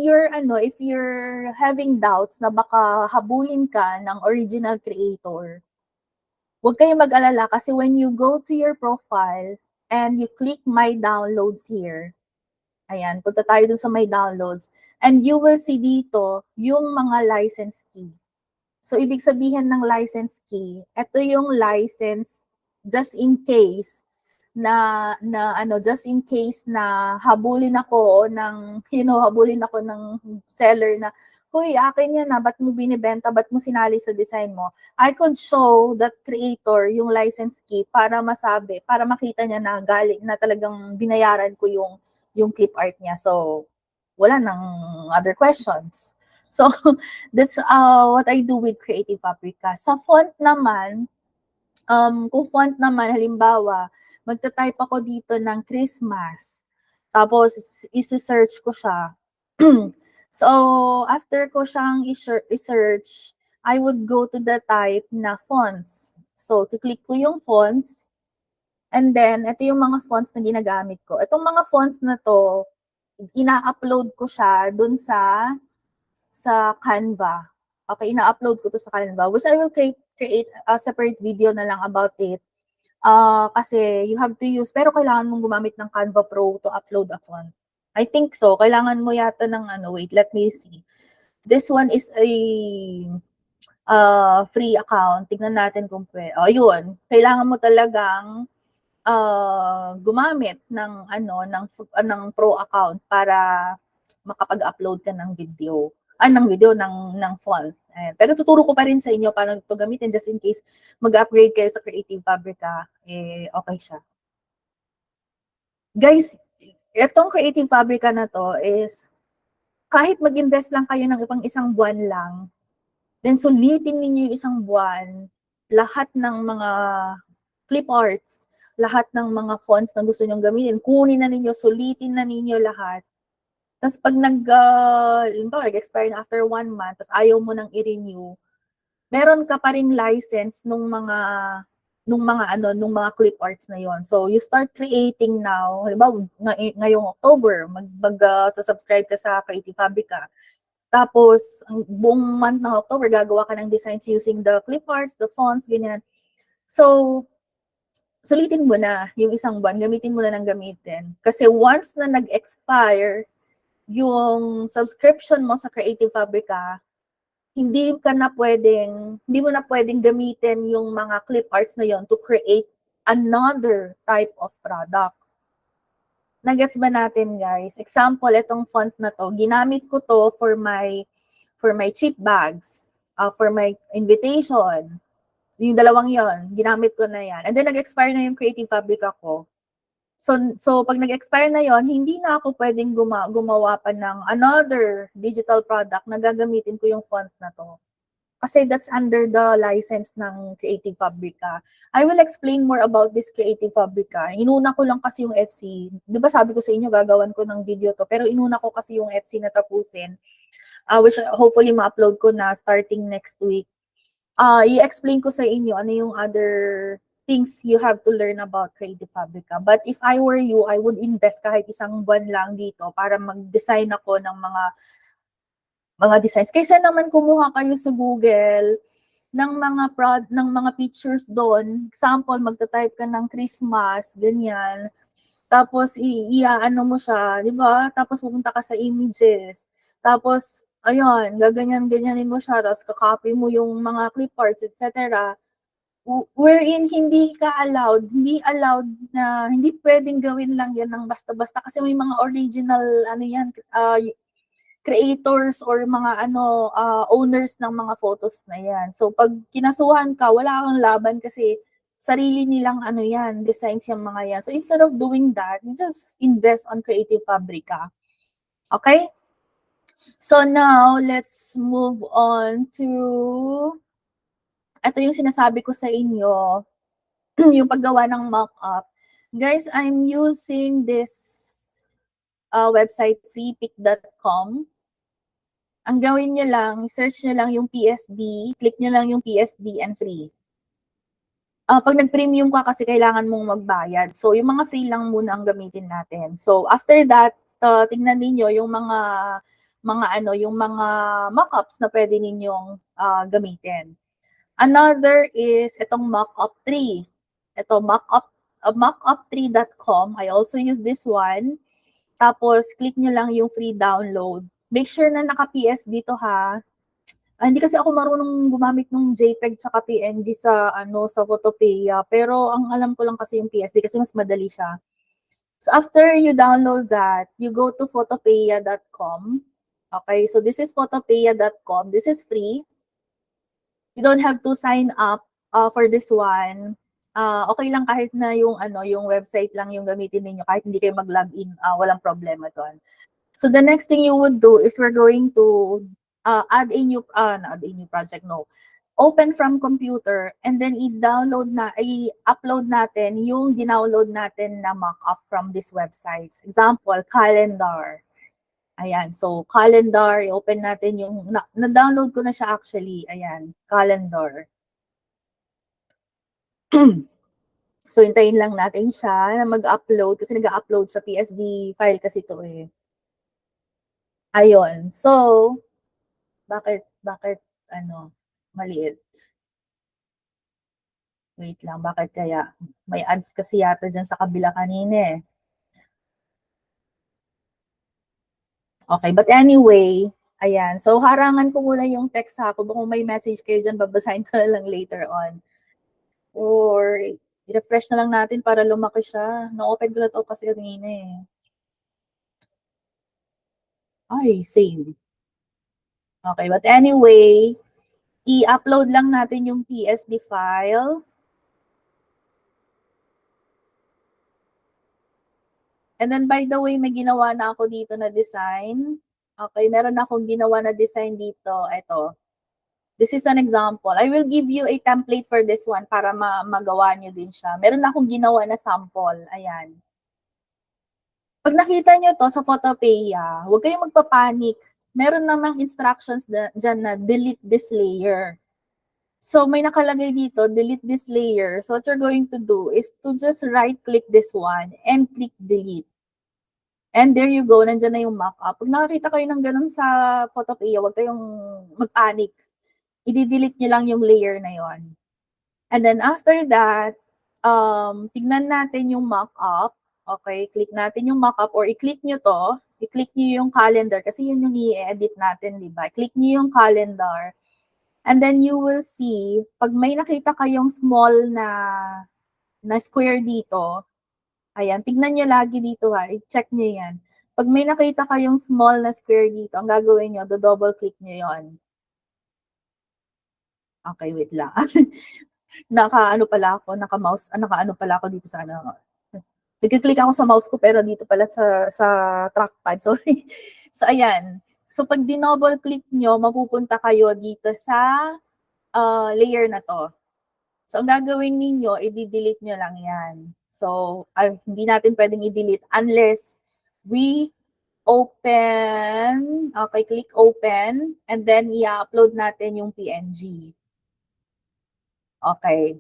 Speaker 1: you're having doubts na baka habulin ka ng original creator, huwag kayong mag-alala kasi when you go to your profile and you click my downloads here, ayan, punta tayo dun sa my downloads, and you will see dito yung mga license key. So, ibig sabihin ng license key, ito yung license just in case just in case na habulin ako ng seller na, "Hoy, akin yan na, ba't mo binibenta, ba't mo sinali sa design mo?" I could show that creator yung license key para makita niya na galing na talagang binayaran ko yung clip art niya. So, wala nang other questions. So, that's what I do with Creative Fabrica. Sa font naman, kung font naman, halimbawa, magta-type ako dito ng Christmas. Tapos, isi-search ko siya. So, after ko siyang i-search, I would go to the type na fonts. So, click ko yung fonts. And then, ito yung mga fonts na ginagamit ko. Itong mga fonts na to, ina-upload ko siya dun sa Canva. Okay, ina-upload ko to sa Canva, which I will create a separate video na lang about it. Kasi you have to use, pero kailangan mong gumamit ng Canva Pro to upload a font. I think so. Kailangan mo yata ng wait, let me see. This one is a free account. Tignan natin kung pwede. Yun. Kailangan mo talagang gumamit ng pro account para makapag-upload ka ng video. Ng font. Pero tuturo ko pa rin sa inyo paano ito gamitin just in case mag-upgrade kayo sa Creative Fabrica, okay siya. Guys, itong Creative Fabrica na to is kahit mag-invest lang kayo ng isang buwan lang, then sulitin ninyo yung isang buwan, lahat ng mga clip arts, lahat ng mga fonts na gusto nyong gamitin, kunin na ninyo, sulitin na ninyo lahat. Tapos pag nag-expire na after 1 month, tapos ayaw mo nang i-renew, meron ka pa ring license nung mga clip arts na yon. So you start creating now. Halimbawa, ngayong October, subscribe ka sa Creative Fabrica. Tapos, ang buong month ng October, gagawa ka ng designs using the clip arts, the fonts, ganyan. So, sulitin mo na yung isang buwan, gamitin mo na ng gamitin. Kasi once na nag-expire yung subscription mo sa Creative Fabrica, hindi mo na pwedeng gamitin yung mga clip arts na yon to create another type of product. Nagets ba natin, guys? Example, itong font na to, ginamit ko to for my cheap bags, for my invitation. Yung dalawang yon, ginamit ko na yan. And then nag-expire na yung Creative Fabrica ko. So pag nag-expire na yon, hindi na ako pwedeng gumawa pa ng another digital product na gagamitin ko yung font na to. Kasi that's under the license ng Creative Fabrica. I will explain more about this Creative Fabrica. Inuna ko lang kasi yung Etsy. Di ba sabi ko sa inyo, gagawan ko ng video to. Pero inuna ko kasi yung Etsy na tapusin. Which hopefully ma-upload ko na starting next week. I-explain ko sa inyo ano yung other things you have to learn about Creative Fabrica. But if I were you, I would invest kahit isang buwan lang dito para mag-design ako ng mga designs. Kaysa naman kumuha kayo sa Google ng mga pictures doon. Example, magta-type ka ng Christmas, ganyan. Tapos iaano mo siya, 'di ba? Tapos pupunta ka sa images. Tapos ayun, gaganyan-ganyanin mo siya, tapos ka-copy mo yung mga clip arts, etc. Wherein hindi allowed na, hindi pwedeng gawin lang yan ng basta-basta kasi may mga original, creators or mga owners ng mga photos na yan. So pag kinasuhan ka, wala kang laban kasi sarili nilang designs yung mga yan. So instead of doing that, you just invest on Creative Fabrica. Okay? So now, let's move on to, ito yung sinasabi ko sa inyo, yung paggawa ng mock-up. Guys, I'm using this website, freepik.com. Ang gawin nyo lang, search nyo lang yung PSD, click nyo lang yung PSD and free. Pag nag-premium ka kasi kailangan mong magbayad. So, yung mga free lang muna ang gamitin natin. So, after that, tingnan niyo yung mga mock-ups na pwede ninyong gamitin. Another is itong mockup 3. Ito, mockup3.com. I also use this one. Tapos, click nyo lang yung free download. Make sure na naka-PS dito ha. Hindi kasi ako marunong gumamit ng JPEG tsaka PNG sa Photopeia. Pero ang alam ko lang kasi yung PSD kasi mas madali siya. So after you download that, you go to photopeia.com. Okay, so this is photopeia.com. This is free. You don't have to sign up for this one. Okay lang kahit na yung website lang yung gamitin niyo, kahit hindi kayo mag-login, walang problema doon. So the next thing you would do is we're going to add a new project, open from computer, and then i-upload natin yung dinownload natin na mock-up from this websites. Example, calendar. Ayan, so calendar, i-open natin yung, na-download ko na siya actually. Ayan, calendar. So, hintayin lang natin siya na mag-upload kasi nag-upload sa PSD file kasi ito eh. Ayun. So, bakit maliit. Wait lang, bakit kaya? May ads kasi yata dyan sa kabila kanina eh. Okay, but anyway, ayan. So, harangan ko muna yung text ha. Kung may message kayo dyan, babasahin ko na lang later on. Or, i-refresh na lang natin para lumaki siya. Na-open ko na to kasi kanina eh. Ay, same. Okay, but anyway, i-upload lang natin yung PSD file. And then, by the way, may ginawa na ako dito na design. Okay, meron na akong ginawa na design dito. Ito. This is an example. I will give you a template for this one para magawa nyo din siya. Meron na akong ginawa na sample. Ayan. Pag nakita nyo to sa Photopea, huwag kayong magpapanik. Meron namang instructions dyan na delete this layer. So, may nakalagay dito, delete this layer. So, what you're going to do is to just right-click this one and click delete. And there you go, nandyan na yung mock-up. Pag nakakita kayo ng ganun sa Photopea, huwag kayong mag-panic. I-delete nyo lang yung layer na yon. And then after that, tignan natin yung mock-up. Okay, click natin yung mock-up or i-click nyo to. I-click nyo yung calendar kasi yun yung i-edit natin, di ba? Click nyo yung calendar. And then you will see, pag may nakita kayong small na square dito, ayan, tignan nyo lagi dito ha, i-check nyo yan. Pag may nakita kayong small na square dito, ang gagawin nyo, double click nyo yon. Okay, wait lang. Naka-ano pala ako dito sa ano. Nagki-click ako sa mouse ko pero dito pala sa trackpad. Sorry. So ayan. So pag dinouble click nyo, mapupunta kayo dito sa layer na to. So ang gagawin ninyo, i-delete nyo lang yan. So hindi natin pwedeng i-delete unless we open, okay, click open, and then i-upload natin yung PNG. Okay.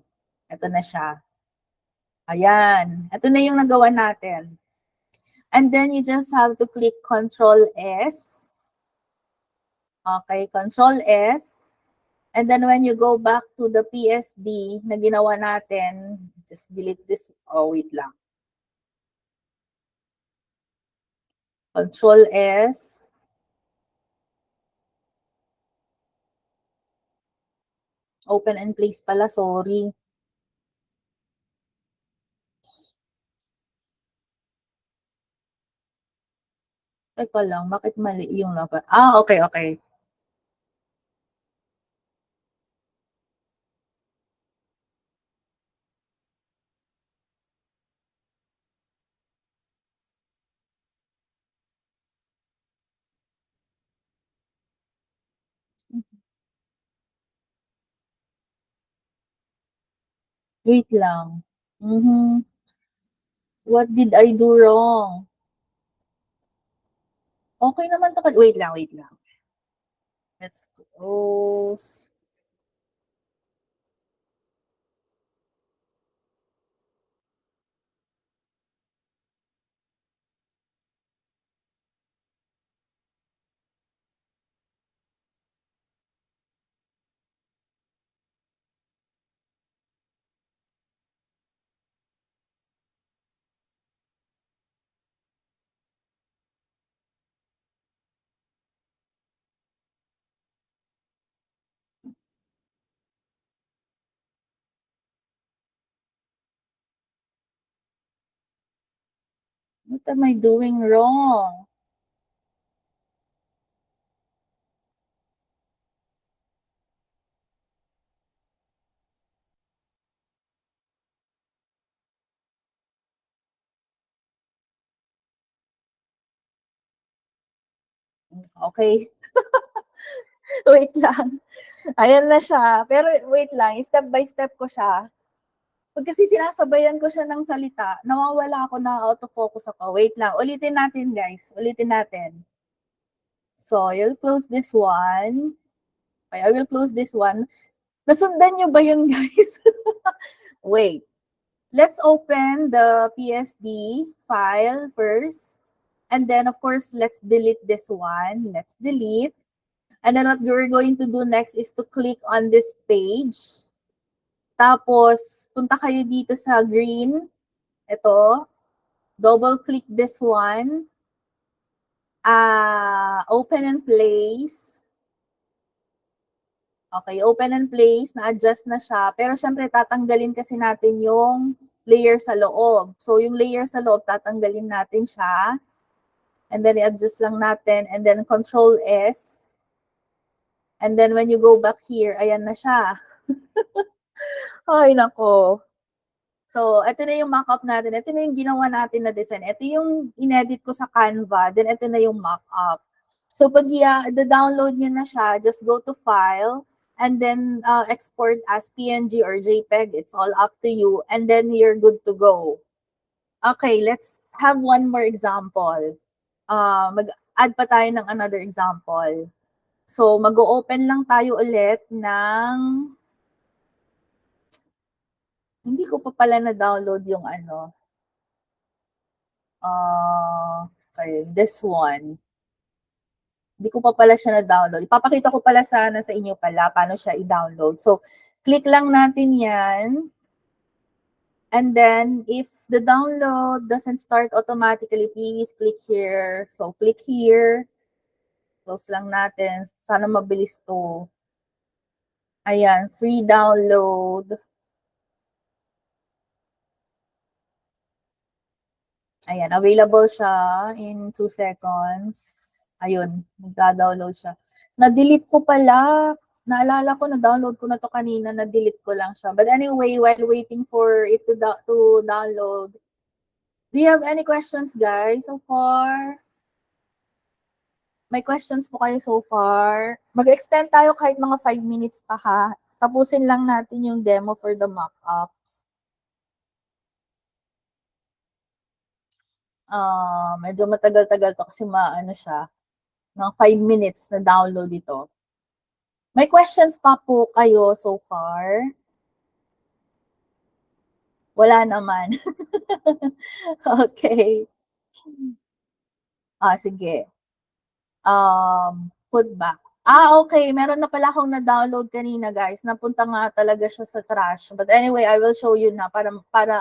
Speaker 1: Ito na siya. Ayan. Ito na yung nagawa natin. And then you just have to click Control S. Okay, Control S. And then when you go back to the PSD na ginawa natin, just delete this. Oh, wait lang. Control S. Open and place pala, sorry. Teka lang, bakit mali yung laban? Okay, okay. Wait lang. What did I do wrong? Okay naman to. Wait lang, wait lang. Let's close. What am I doing wrong? Okay. Wait lang. Ayan na siya. Pero wait lang, step by step ko siya. Pag kasi sinasabayan ko siya ng salita, nawawala ako na out of focus ako. Wait lang. Ulitin natin, guys. Ulitin natin. So, you'll close this one. Okay, I will close this one. Nasundan niyo ba yun, guys? Wait. Let's open the PSD file first. And then, of course, let's delete this one. Let's delete. And then what we're going to do next is to click on this page. Tapos, punta kayo dito sa green. Ito. Double click this one. Open and place. Okay, open and place. Na-adjust na siya. Pero syempre, tatanggalin kasi natin yung layer sa loob. So, yung layer sa loob, tatanggalin natin siya. And then, i-adjust lang natin. And then, Control S. And then, when you go back here, ayan na siya. Ay, nako. So, ito na yung mock-up natin. Ito na yung ginawa natin na design. Ito yung inedit ko sa Canva. Then, ito na yung mock-up. So, pag the-download nyo na siya, just go to File, and then export as PNG or JPEG. It's all up to you. And then, you're good to go. Okay, let's have one more example. Mag-add pa tayo ng another example. So, mag-open lang tayo ulit ng... Hindi ko pa pala na-download yung ano. Okay, this one. Hindi ko pa pala siya na-download. Ipapakita ko pala sana sa inyo pala paano siya i-download. So, click lang natin yan. And then, if the download doesn't start automatically, please click here. So, click here. Close lang natin. Sana mabilis to. Ayan, free download. Ayan, available siya in 2 seconds. Ayun, magda-download siya. Na-delete ko pala. Naalala ko, na-download ko na to kanina, na-delete ko lang siya. But anyway, while waiting for it to download, do you have any questions, guys, so far? May questions po kayo so far? Mag-extend tayo kahit mga 5 minutes pa ha. Tapusin lang natin yung demo for the mock-ups. Medyo matagal-tagal to kasi maano siya. Mga 5 minutes na download ito. May questions pa po kayo so far? Wala naman. Okay. Sige. Put back. Okay. Meron na pala akong na-download kanina, guys. Napunta nga talaga siya sa trash. But anyway, I will show you na para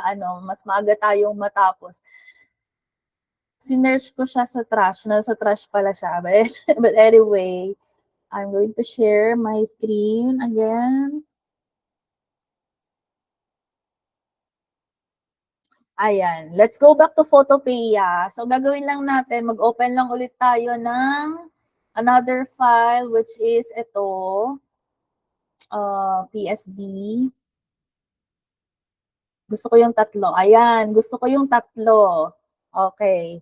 Speaker 1: ano, mas maaga tayong matapos. Sinearch ko siya sa trash. Nasa trash pala siya. But anyway, I'm going to share my screen again. Ayan. Let's go back to Photopea. So, gagawin lang natin, mag-open lang ulit tayo ng another file, which is ito, PSD. Gusto ko yung tatlo. Ayan. Gusto ko yung tatlo. Okay.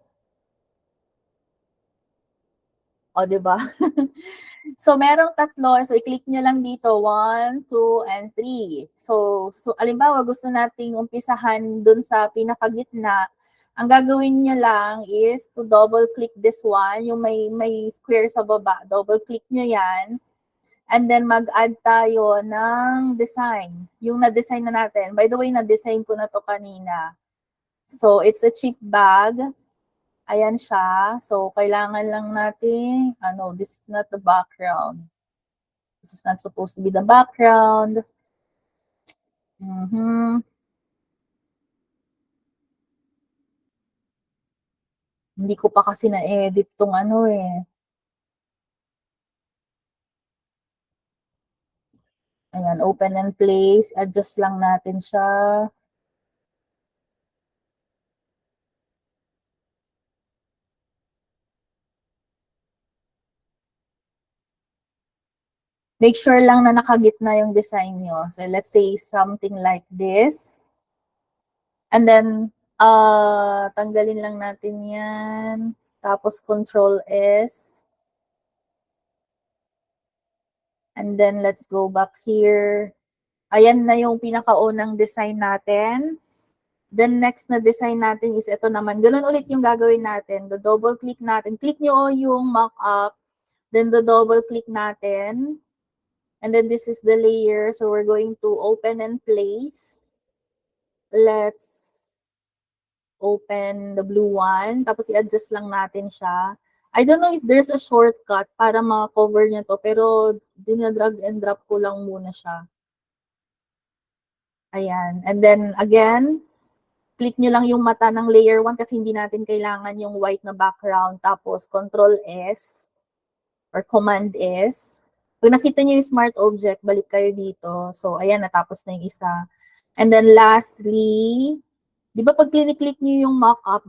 Speaker 1: O, diba? So, merong tatlo. So, i-click nyo lang dito. 1, 2, and 3. So alimbawa, gusto nating umpisahan dun sa pinakagitna. Ang gagawin nyo lang is to double-click this one. Yung may square sa baba. Double-click nyo yan. And then, mag-add tayo ng design. Yung na-design na natin. By the way, na-design ko na to kanina. So, it's a cheap bag. Ayan siya. So, kailangan lang natin, this is not the background. This is not supposed to be the background. Hindi ko pa kasi na-edit tong Ayan, open and place. Adjust lang natin siya. Make sure lang na nakagitna yung design nyo. So, let's say something like this. And then, tanggalin lang natin yan. Tapos, Control S. And then, let's go back here. Ayan na yung pinakaunang design natin. Then, next na design natin is ito naman. Ganun ulit yung gagawin natin. The double click natin. Click nyo yung mock-up. Then, the double click natin. And then, this is the layer. So, we're going to open and place. Let's open the blue one. Tapos, i-adjust lang natin siya. I don't know if there's a shortcut para ma-cover niya to, pero dinadrag and drop ko lang muna siya. Ayan. And then, again, click nyo lang yung mata ng layer 1 kasi hindi natin kailangan yung white na background. Tapos, Control S or Command S. Pag nakita nyo yung smart object, balik kayo dito. So, ayan, natapos na yung isa. And then, lastly, di ba pag click nyo yung mockup,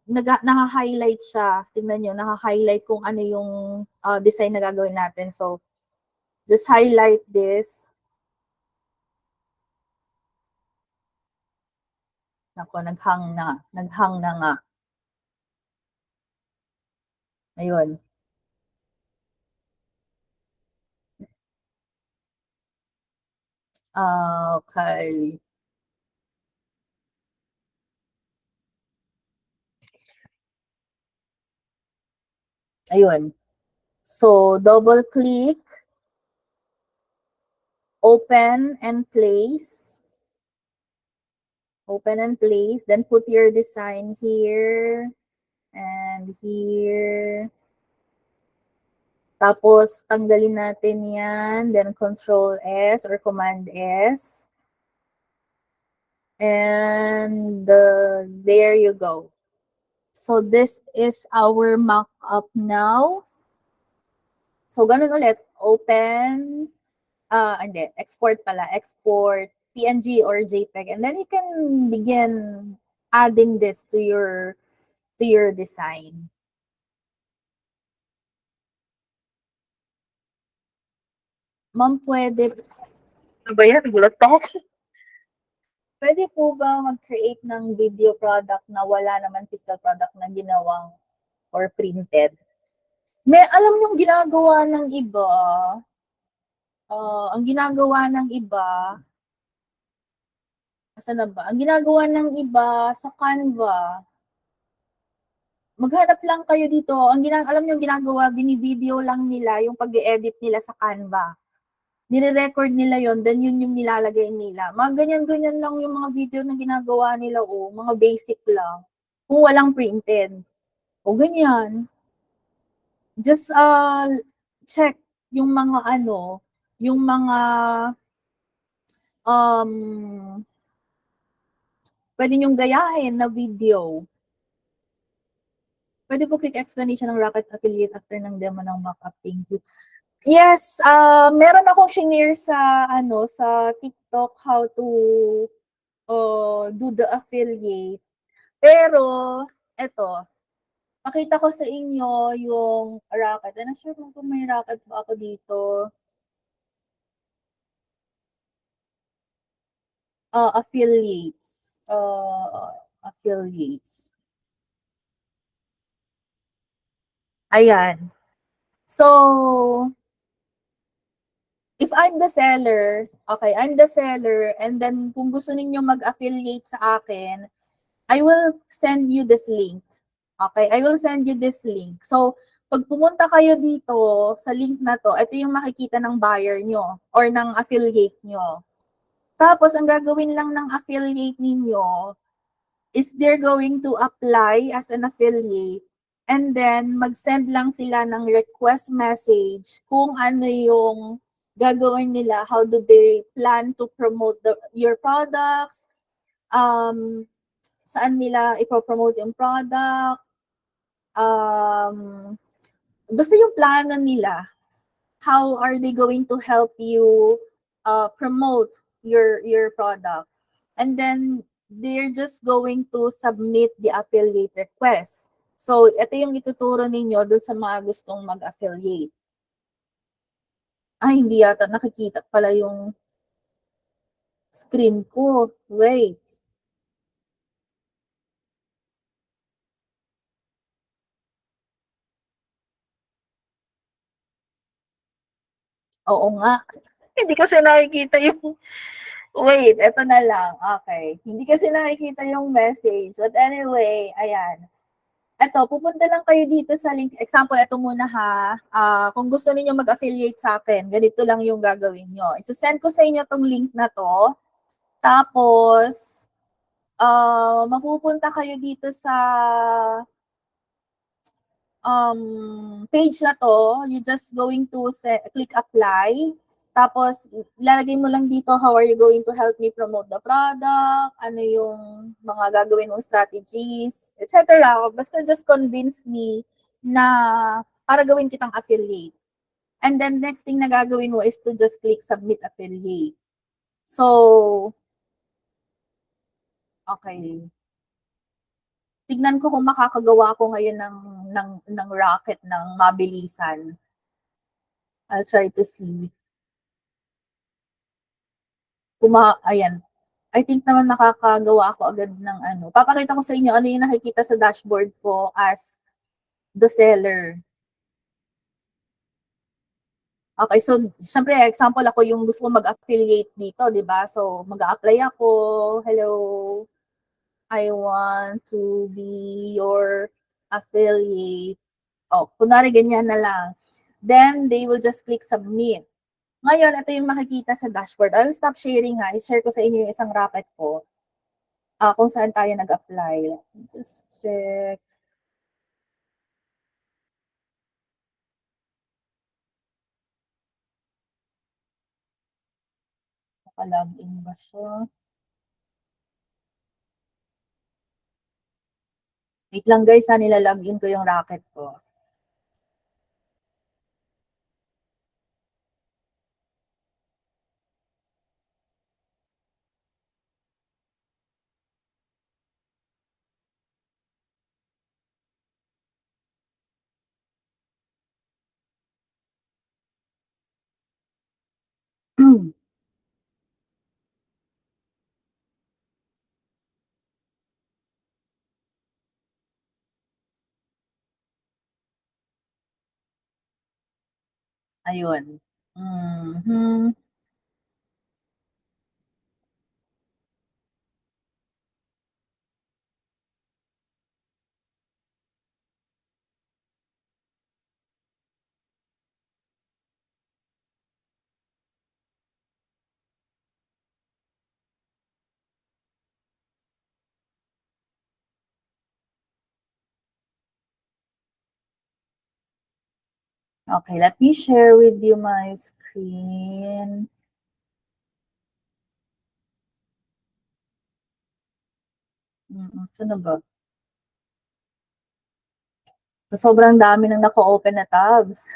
Speaker 1: naka-highlight siya. Tingnan nyo, naka-highlight kung ano yung design na gagawin natin. So, just highlight this. Nako, naghang na. Naghang na nga. Ayun. Okay. Ayun. So, double click, open and place. Open and place. Then put your design here and here. Tapos, tanggalin natin yan. Then, Control S or Command S. And there you go. So, this is our mock-up now. So, ganun ulit. Open, hindi, export pala. Export PNG or JPEG. And then you can begin adding this to your design. Ma'am, pwede. Ano ba yan? Gulat ako. Pwede po ba mag-create ng video product na wala naman physical product na ginawang or printed? May alam yung ginagawa ng iba, ang ginagawa ng iba, asan na ba? Ang ginagawa ng iba sa Canva, maghanap lang kayo dito. Alam niyo yung ginagawa, bini-video lang nila yung pag-edit nila sa Canva. Nire-record nila yon, then yun yung nilalagay nila. Mga ganyan-ganyan lang yung mga video na ginagawa nila, mga basic lang. Kung walang printed. O ganyan. Just check yung mga yung mga pwede nyong gayahin na video. Pwede po quick explanation ng Rocket Affiliate after ng demo ng mockup. Thank you. Yes, meron akong shinare sa sa TikTok how to do the affiliate. Pero eto, pakita ko sa inyo yung Rocket. I'm not sure kung may Rocket ba ako dito. Affiliates. Affiliates. Ayan. So, if I'm the seller, okay, I'm the seller, and then kung gusto niyo mag-affiliate sa akin, I will send you this link. Okay, I will send you this link. So, pag pumunta kayo dito sa link na to, ito yung makikita ng buyer nyo or ng affiliate nyo. Tapos, ang gagawin lang ng affiliate ninyo is they're going to apply as an affiliate and then mag-send lang sila ng request message kung ano yung gagawin nila, how do they plan to promote your products, saan nila ipopromote yung product, basta yung plano nila, how are they going to help you promote your product. And then they're just going to submit the affiliate request. So, ito yung ituturo ninyo doon sa mga gustong mag-affiliate. Ay, hindi yata nakikita pala yung screen ko. Wait. Oo nga. Hindi kasi nakikita yung... Wait, eto na lang. Okay. Hindi kasi nakikita yung message. But anyway, ayan. Eto, pupunta lang kayo dito sa link. Example, eto muna ha. Kung gusto niyo mag-affiliate sa akin, ganito lang yung gagawin nyo. Isa-send ko sa inyo tong link na to. Tapos, mapupunta kayo dito sa page na to, you just going to click apply. Tapos, ilalagay mo lang dito, how are you going to help me promote the product? Ano yung mga gagawin mong strategies, etc. Basta just convince me na para gawin kitang affiliate. And then, next thing na gagawin mo is to just click submit affiliate. So, okay. Tignan ko kung makakagawa ako ngayon ng rocket ng mabilisan. I'll try to see. Ayan. I think naman nakakagawa ako agad ng ano. Papakita ko sa inyo ano yung nakikita sa dashboard ko as the seller. Okay, so syempre example ako yung gusto ko mag-affiliate dito, 'di ba? So mag-a-apply ako. Hello. I want to be your affiliate. Oh, kunwari ganyan na lang. Then they will just click submit. Ngayon, ito yung makikita sa dashboard. I'll stop sharing ha. I-share ko sa inyo yung isang rocket ko. Kung saan tayo nag-apply. Just check. Naka-login ba siya? Wait lang guys, nilalogin ko yung rocket ko. Ayun. Mm-hmm. Okay, let me share with you my screen. Saan na ba? So, sobrang dami nang naka-open na tabs.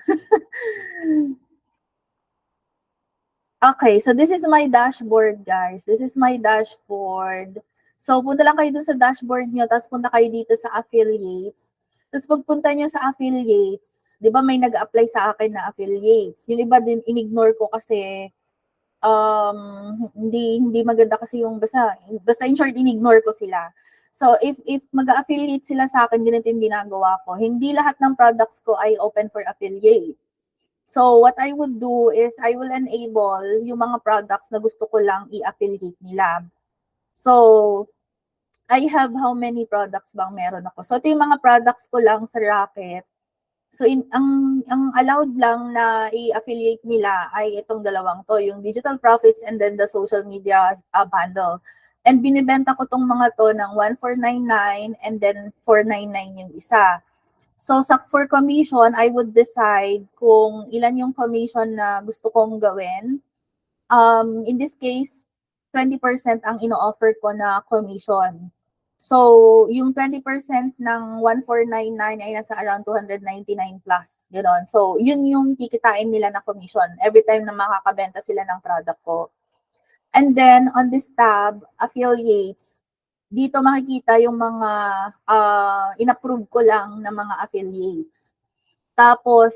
Speaker 1: Okay, so this is my dashboard, guys. This is my dashboard. So, punta lang kayo dun sa dashboard nyo, tapos punta kayo dito sa affiliates. Tapos pagpunta nyo sa affiliates, di ba may nag-apply sa akin na affiliates? Yung iba din, inignore ko kasi hindi maganda kasi yung basta in short, inignore ko sila. So, if mag-affiliate sila sa akin, ganito yung ginagawa ko. Hindi lahat ng products ko ay open for affiliate. So, what I would do is I will enable yung mga products na gusto ko lang i-affiliate nila. So, I have how many products bang meron ako? So, ito yung mga products ko lang sa Rocket. So, ang allowed lang na i-affiliate nila ay itong dalawang to, yung digital profits and then the social media bundle. And binibenta ko tong mga to ng 1,499 and then 499 yung isa. So, for commission, I would decide kung ilan yung commission na gusto kong gawin. In this case, 20% ang ino-offer ko na commission. So, yung 20% ng 1,499 ay nasa around 299 plus. Gano'n. So, yun yung kikitain nila na commission every time na makakabenta sila ng product ko. And then, on this tab, affiliates, dito makikita yung mga in-approve ko lang na mga affiliates. Tapos,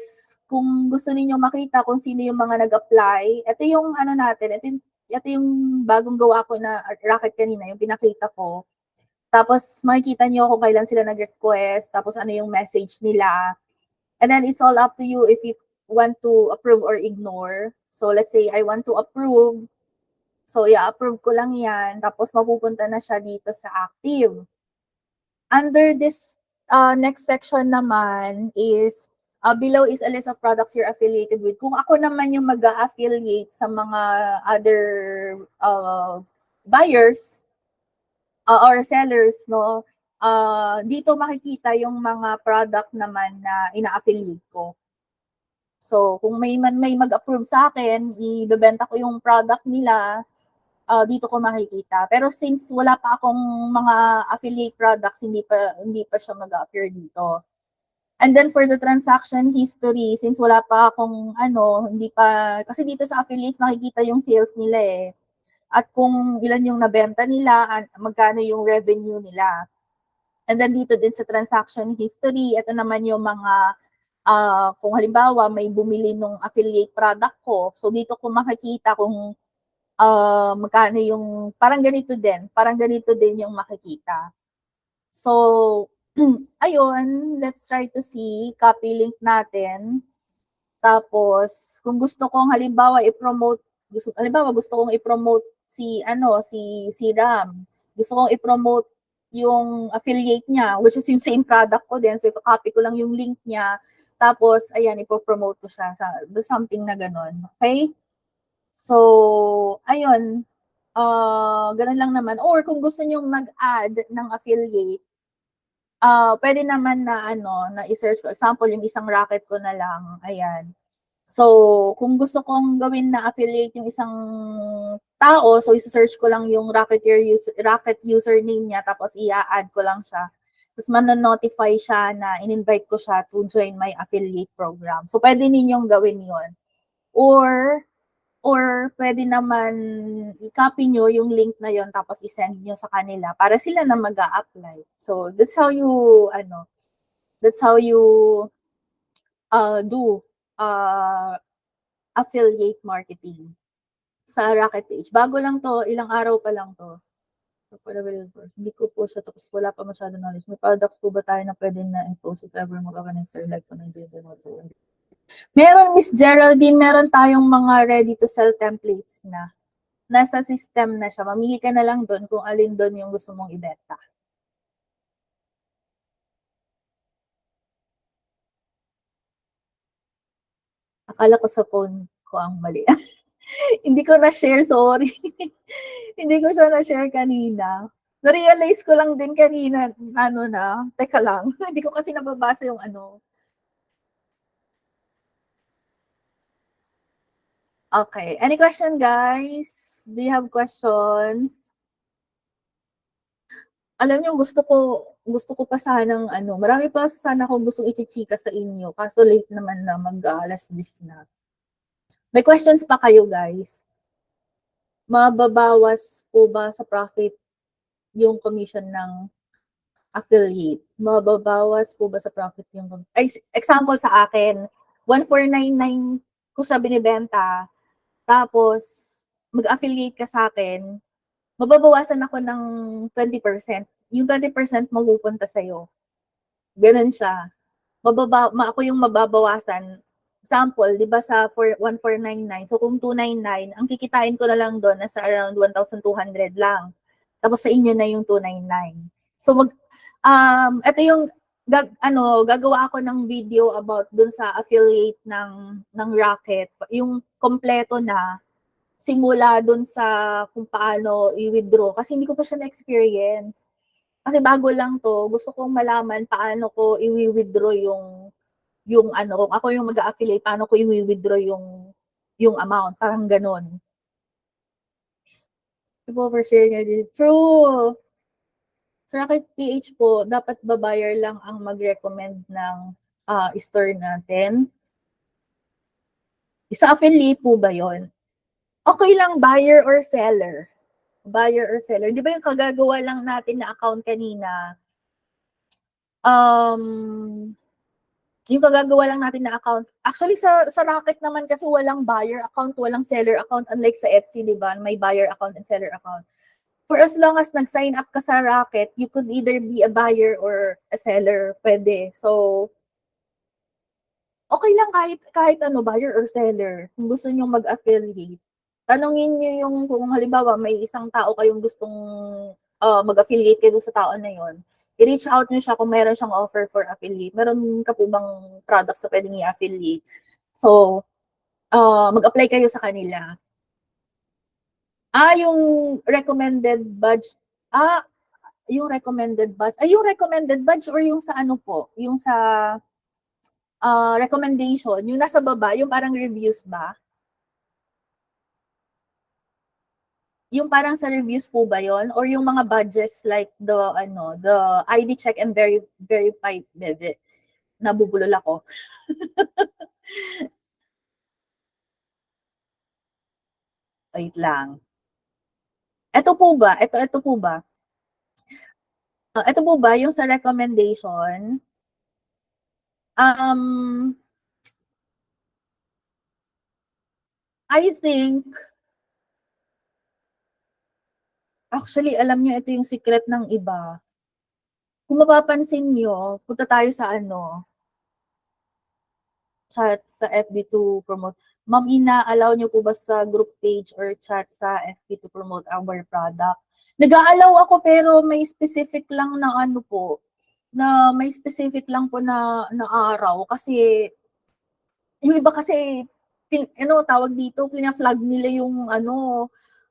Speaker 1: kung gusto niyo makita kung sino yung mga nag-apply, ito yung ano natin, ito yung bagong gawa ko na rocket kanina, yung pinakita ko. Tapos, makikita niyo kung kailan sila nag-request, tapos ano yung message nila. And then, it's all up to you if you want to approve or ignore. So, let's say, I want to approve. So, i-approve ko lang yan. Tapos, mapupunta na siya dito sa active. Under this next section naman is, below is a list of products you're affiliated with. Kung ako naman yung mag-affiliate sa mga other buyers or sellers, no, dito makikita yung mga product naman na ina-affiliate ko. So, kung may mag-approve sa akin, ibebenta ko yung product nila, dito ko makikita. Pero since wala pa akong mga affiliate products, hindi pa siya mag-appear dito. And then for the transaction history, since wala pa akong hindi pa, kasi dito sa affiliates makikita yung sales nila eh. At kung ilan yung nabenta nila, magkano yung revenue nila. And then dito din sa transaction history, ito naman yung mga, kung halimbawa may bumili nung affiliate product ko, so dito ko makikita kung magkano yung, parang ganito din yung makikita. So, ayun, let's try to see, copy link natin. Tapos, kung gusto kong halimbawa gusto kong i-promote si Ram. Gusto kong i-promote yung affiliate niya, which is yung same product ko din. So, i-copy ko lang yung link niya. Tapos, ayan, ipo-promote ko siya sa something na ganun. Okay? So, ayun. Ganun lang naman. Or kung gusto niyo mag-add ng affiliate, pwede naman na i-search ko. Example, yung isang racket ko na lang. Ayan. So, kung gusto kong gawin na affiliate yung isang tao, so i-search ko lang yung racket username niya, tapos i-add ko lang siya. Tapos notify siya na in-invite ko siya to join my affiliate program. So, pwede ninyong gawin yon. Or pwede naman i-copy nyo yung link na yon tapos i-send nyo sa kanila para sila na mag-a-apply. So, that's how you do affiliate marketing sa Rocket Page. Bago lang to, ilang araw pa lang to. Hindi ko po siya tapos wala pa masyado knowledge. May products po ba tayo na pwede na i-post if ever mag-organize or like kung hindi po? Meron, Miss Geraldine, meron tayong mga ready to sell templates na. Nasa system na siya. Mamili ka na lang doon kung alin doon yung gusto mong ibenta. Akala ko sa phone ko ang mali. Hindi ko na-share, sorry. Hindi ko siya na-share kanina. Na-realize ko lang din kanina, teka lang. Hindi ko kasi nababasa yung ano. Okay. Any question, guys? Do you have questions? Alam niyo, gusto ko pa sanang marami pa sana akong gustong ichichika sa inyo. Kaso late naman na mag-alas 10 na. May questions pa kayo, guys? Mababawas po ba sa profit yung commission ng affiliate? Mababawas po ba sa profit yung example sa akin, 1499 ko siya binibenta, tapos mag-affiliate ka sa akin, mababawasan ako ng 20%. Yung 20% mapupunta sa'yo. Ganun siya. Ako yung mababawasan. Example, di ba sa 1499, so kung 299, ang kikitain ko na lang doon nasa around 1,200 lang. Tapos sa inyo na yung 299. So ito yung gagawa ako ng video about dun sa affiliate ng Rocket, yung kompleto na simula dun sa kung paano i-withdraw kasi hindi ko pa siya na-experience. Kasi bago lang to, gusto kong malaman paano ko i-withdraw yung kung ako yung mag-a-affiliate, paano ko i-withdraw yung amount, parang ganun. Overshare nga din. True. Sa Rocket PH po, dapat ba buyer lang ang mag-recommend ng store natin? Isa affiliate po ba yon? Okay lang buyer or seller? Buyer or seller? Di ba yung kagagawa lang natin na account kanina, yung kagagawa lang natin na account. Actually, sa Rocket naman kasi walang buyer account, walang seller account. Unlike sa Etsy, di ba? May buyer account and seller account. For as long as nag-sign up ka sa Rocket, you could either be a buyer or a seller. Pwede. So, okay lang kahit buyer or seller. Kung gusto niyo mag-affiliate. Tanungin niyo yung, kung halimbawa, may isang tao kayong gustong mag-affiliate kayo sa tao na yon. I-reach out niyo siya kung meron siyang offer for affiliate. Meron ka po bang products na pwedeng i-affiliate? So, mag-apply kayo sa kanila. Yung recommended budget. yung recommended batch, ay yung recommended batch or yung sa ano po, yung sa recommendation, yung nasa baba, yung parang reviews ba? Yung parang sa reviews po ba yon or yung mga badges like the ID check and verify, bebe, nabubulol ako. Wait lang. Ito po ba? Ito po ba yung sa recommendation? Um, I think, actually, alam niyo, ito yung secret ng iba. Kung mapapansin niyo, punta tayo sa chat sa FB to promote. Ma'am ina-allow niyo po ba sa group page or chat sa FB to promote our product? Nag-a-allow ako pero may specific lang na ano po, na may specific lang po na araw kasi yung iba kasi tawag dito, fina-flag nila yung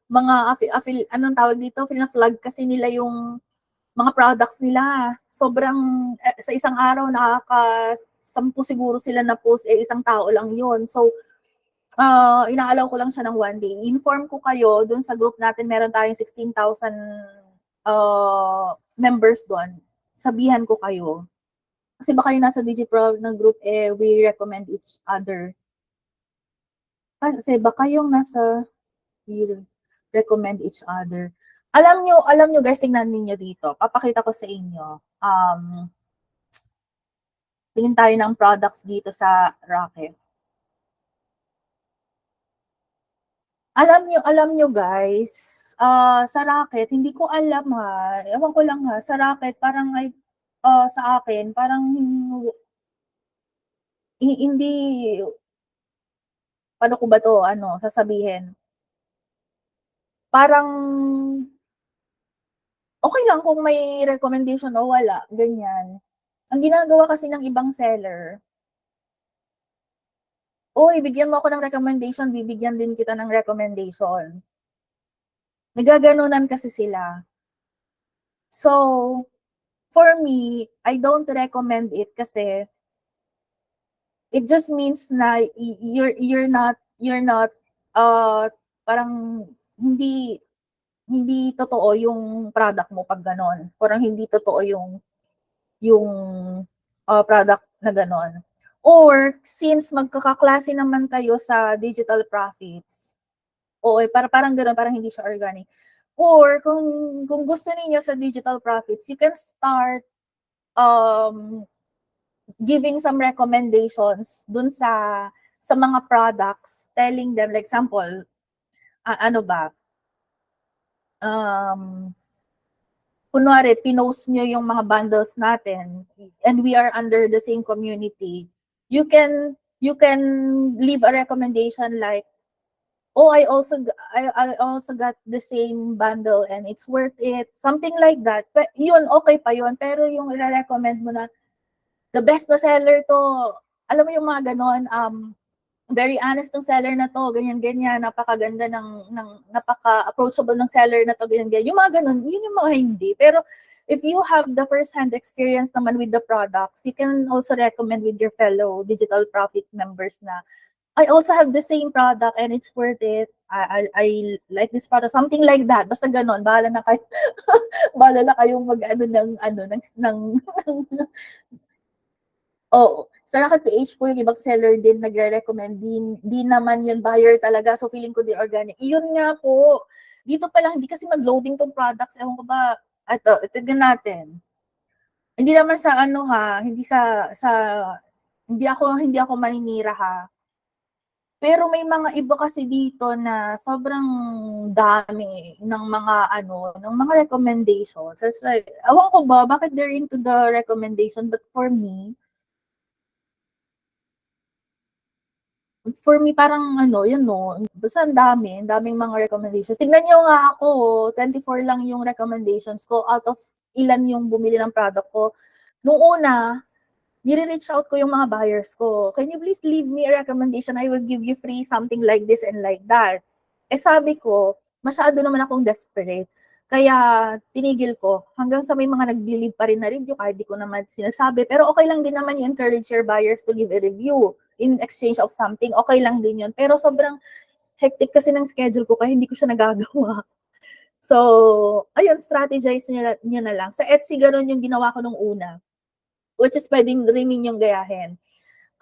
Speaker 1: mga anong tawag dito, fina-flag kasi nila yung mga products nila. Sobrang sa isang araw nakaka-10 siguro sila na post, isang tao lang yun. So, ina-allow ko lang siya ng 1 day. Inform ko kayo dun sa group natin, meron tayong 16,000 members doon. Sabihan ko kayo. Kasi baka yung nasa DigiPro na group, we recommend each other. Kasi baka yung nasa we recommend each other. Alam nyo guys, tingnan niyo dito. Papakita ko sa inyo. Tingin tayo ng products dito sa Rocket. Alam nyo guys, sa Rocket, hindi ko alam ha, ewan ko lang ha, sa Rocket parang sa akin, parang hindi, paano ko ba to, sasabihin? Parang, okay lang kung may recommendation o wala, ganyan. Ang ginagawa kasi ng ibang seller, uy, bigyan mo ako ng recommendation, bibigyan din kita ng recommendation. Nagaganunan kasi sila. So, for me, I don't recommend it kasi it just means na you're not parang hindi hindi totoo yung product mo pag ganon. Parang hindi totoo yung product na ganon. Or since magkakaklase naman kayo sa digital profits, parang gano'n, parang hindi siya organic. Or kung gusto niyo sa digital profits, you can start giving some recommendations dun sa mga products, telling them, like example, ano ba, kunwari, pinost nyo yung mga bundles natin and we are under the same community, you can leave a recommendation like, oh, I also got the same bundle and it's worth it, something like that. Yun, okay pa yun, pero yung i-recommend mo na the best na seller to, alam mo yung mga ganon, very honest ng seller na to, ganyan-ganyan, napakaganda napaka-approachable ng seller na to, ganyan-ganyan. Yung mga ganun, yun yung mga hindi. Pero if you have the first-hand experience naman with the products, you can also recommend with your fellow Digital Profit members na, I also have the same product and it's worth it. I like this product, something like that. Basta ganun, bahala na kayo. Bahala na kayong ng Oo. Sa Rocket PH po yung ibang seller din nagre-recommend, di naman yun buyer talaga, so feeling ko di organic. Yun nga po, dito pa lang, hindi kasi mag-loading tong products, ewan ko ba, tignan natin. Hindi naman sa hindi ako maninira ha. Pero may mga iba kasi dito na sobrang dami ng mga recommendations. Ewan ko ba, bakit they're into the recommendation, but for me, parang yun no, basta ang daming mga recommendations. Tignan niyo nga ako, 24 lang yung recommendations ko out of ilan yung bumili ng product ko. Nung una, nire-reach out ko yung mga buyers ko. Can you please leave me a recommendation? I will give you free something like this and like that. Sabi ko, masyado naman akong desperate. Kaya tinigil ko hanggang sa may mga nagli-leave pa rin na review kahit di ko naman sinasabi. Pero okay lang din naman i-encourage your buyers to leave a review in exchange of something. Okay lang din yun. Pero sobrang hectic kasi ng schedule ko kaya hindi ko siya nagagawa. So, ayun, strategize niya na lang. Sa Etsy, ganun yung ginawa ko nung una. Which is pwedeng rin ninyong gayahin.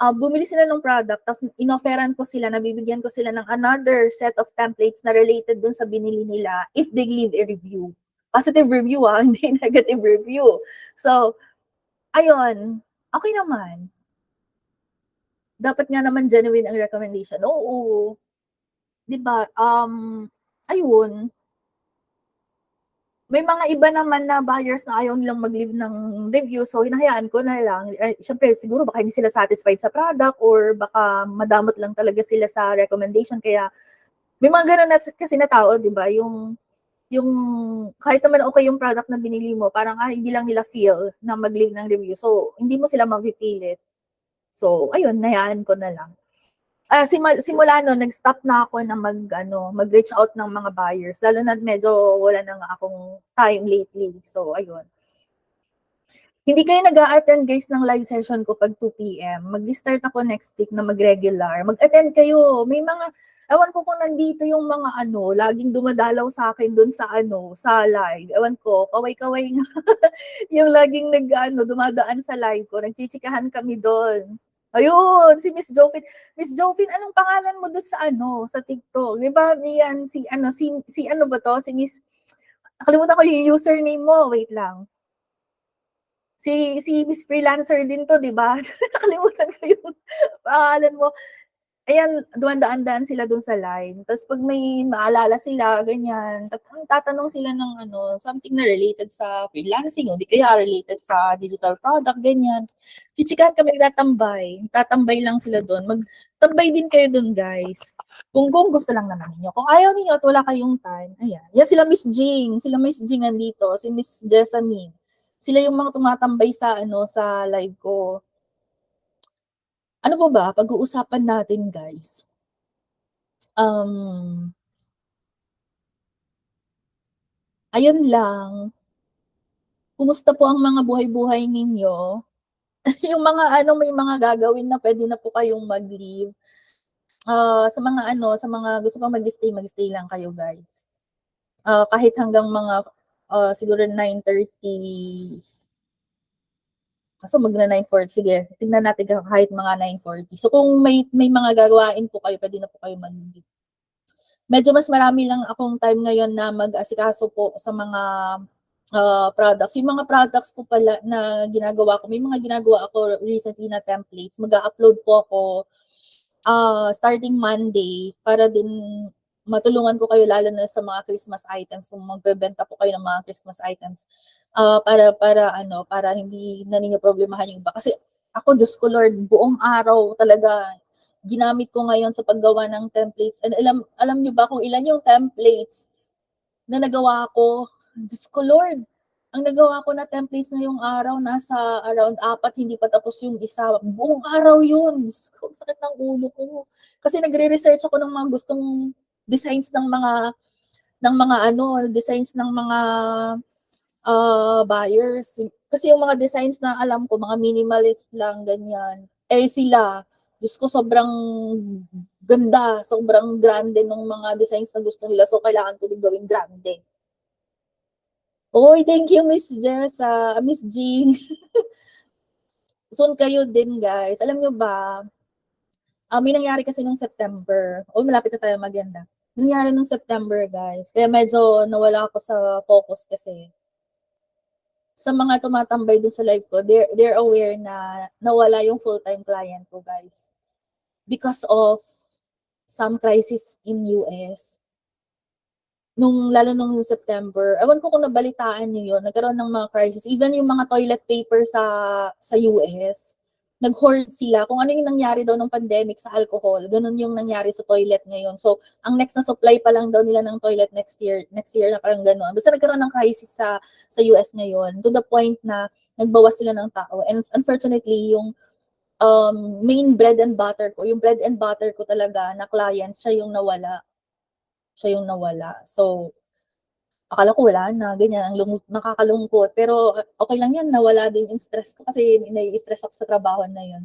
Speaker 1: Bumili sila ng product, tapos inofferan ko sila, nabibigyan ko sila ng another set of templates na related dun sa binili nila if they leave a review. Positive review hindi negative review. So, ayun, okay naman. Dapat nga naman genuine ang recommendation. Oo, 'di ba? Ayun, may mga iba naman na buyers na ayaw nilang mag-leave ng review, so hinahayaan ko na lang. Siyempre siguro baka hindi sila satisfied sa product or baka madamot lang talaga sila sa recommendation kaya may mga gano'n na kasi na tao, 'di ba? Yung kahit naman okay yung product na binili mo, parang hindi lang nila feel na mag-leave ng review. So, hindi mo sila mapipilit. So, ayun, hinahayaan ko na lang. Simula no'n nag-stop na ako na mag-reach out ng mga buyers lalo na medyo wala na nga akong time lately. So ayun. Hindi kayo nag-a-attend guys ng live session ko 'pag 2 PM. Mag-start ako next week na mag-regular. Mag-attend kayo. May mga ewan ko kung nandito yung mga laging dumadalaw sa'kin dun sa live. Ewan ko, kaway-kaway nga yung laging dumadaan sa live ko. Nagchichikahan kami dun. Ayun, si Miss Jofin. Miss Jofin, anong pangalan mo dun sa TikTok? 'Di ba yan si ano ba 'to? Si Miss nakalimutan ko yung username mo. Wait lang. Si Miss Freelancer din 'to, 'di ba? Nakalimutan ko yung pangalan mo. Ayan, dumadaan-daan sila dun sa live. Tapos pag may maalala sila, ganyan, tatanong sila ng something na related sa freelancing o di kaya related sa digital product, ganyan. Chichikahan kami nagtatambay. Tatambay lang sila dun. Magtambay din kayo dun, guys. Kung gusto lang naman ninyo. Kung ayaw ninyo at wala kayong time, ayan. Yan sila Miss Jing. Sila Miss Jing nandito. Si Miss Jessamine. Sila yung mga tumatambay sa live ko. Ano pa ba pag-uusapan natin, guys? Ayun lang. Kumusta po ang mga buhay-buhay ninyo? Yung mga may mga gagawin na pwede na po kayong mag-leave. Sa mga gusto pang mag-stay lang kayo, guys. Kahit hanggang mga siguro 9:30. Kaso magna-9:40. Sige, tignan natin kahit mga 9:40. So kung may mga gagawain po kayo, pwede na po kayo mag-leave. Medyo mas marami lang akong time ngayon na mag-asikaso po sa mga products. Yung mga products po pala na ginagawa ko, may mga ginagawa ako recently na templates. Mag-a-upload po ako starting Monday para din matulungan ko kayo lalo na sa mga Christmas items kung magbebenta po kayo ng mga Christmas items para hindi na ninyo problemahan yung iba kasi ako Diyos ko Lord buong araw talaga ginamit ko ngayon sa paggawa ng templates and alam niyo ba kung ilan yung templates na nagawa ko Diyos ko Lord ang nagawa ko na templates ngayong araw nasa around 4 hindi pa tapos yung isa buong araw yun Diyos ko sakit ng ulo ko kasi nagre-research ako ng mga gustong designs ng mga designs ng mga buyers. Kasi yung mga designs na alam ko, mga minimalist lang, ganyan. Sila, Diyos ko, sobrang ganda, sobrang grande ng mga designs na gusto nila. So, kailangan ko din gawing grande. Oy, thank you, Miss Jess, Miss Jean. Soon kayo din, guys. Alam nyo ba, may nangyari kasi nung September. Malapit na tayo maganda. Nangyari nung September, guys. Kaya medyo nawala ako sa focus kasi. Sa mga tumatambay dun sa live ko, they're aware na nawala yung full-time client ko, guys. Because of some crisis in US. Lalo nung September, ewan ko kung nabalitaan niyo yun, nagkaroon ng mga crisis. Even yung mga toilet paper sa US, nag-hoard sila. Kung ano yung nangyari daw ng pandemic sa alcohol, ganun yung nangyari sa toilet ngayon. So, ang next na supply pa lang daw nila ng toilet next year na parang ganun. Basta nagkaroon ng crisis sa US ngayon, to the point na nagbawas sila ng tao. And unfortunately, yung main bread and butter ko, yung bread and butter ko talaga na client, siya yung nawala. So, Akala ko wala na, ganyan, nakakalungkot. Pero okay lang yan, nawala din yung stress ko kasi nai-stress ako sa trabaho na yun.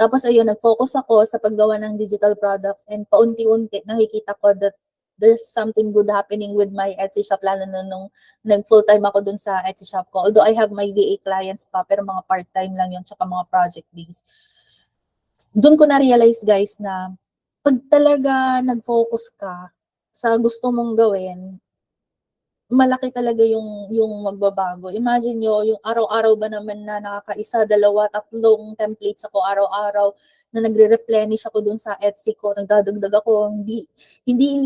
Speaker 1: Tapos ayun, nag-focus ako sa paggawa ng digital products and paunti-unti nakikita ko that there's something good happening with my Etsy shop, lalo na nung nag-full-time ako dun sa Etsy shop ko. Although I have my VA clients pa, pero mga part-time lang yun, tsaka mga project based. Doon ko na-realize guys na pag talaga nag-focus ka sa gusto mong gawin, malaki talaga yung magbabago. Imagine nyo, yung araw-araw ba naman na nakakaisa, dalawa, tatlong templates ako araw-araw na nagre-replenish ako dun sa Etsy ko, nagdadagdag ako, hindi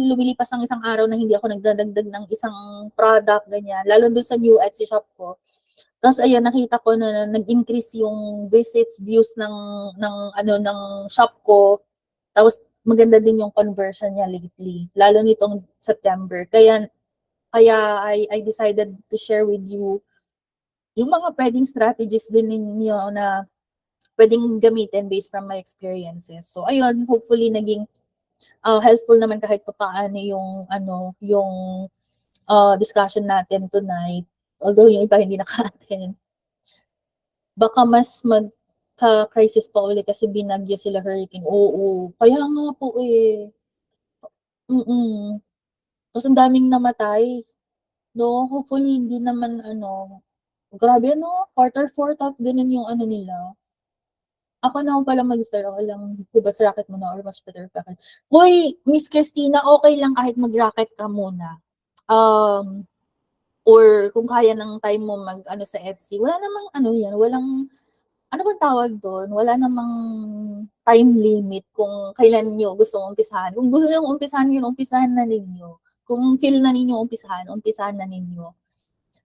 Speaker 1: lumilipas ang isang araw na hindi ako nagdadagdag ng isang product, ganyan. Lalo dun sa new Etsy shop ko. Tapos ayun, nakita ko na nag-increase yung visits, views ng shop ko. Tapos maganda din yung conversion niya lately, lalo nitong September. Kaya I decided to share with you yung mga pwedeng strategies din ninyo na pwedeng gamitin based from my experiences. So ayun, hopefully naging helpful naman kahit papaano yung discussion natin tonight. Although yung iba hindi naka-attend. Baka mas magka-crisis pa uli kasi binagyo sila hurricane. Oo, kaya nga po eh. Tapos ang daming namatay. No, hopefully hindi naman grabe quarter four, tapos ganun yung nila. Ako na pala mag-start, ako lang, hubas racket muna or much better pa. Hoy, Miss Christina, okay lang kahit mag-racket ka muna. Or kung kaya ng time mo sa Etsy, wala namang yan, walang, ano bang tawag doon? Wala namang time limit kung kailan niyo gustong umpisahan. Kung gusto niyo umpisahan yun, umpisahan na ninyo. Kung feel na ninyo umpisahan na ninyo.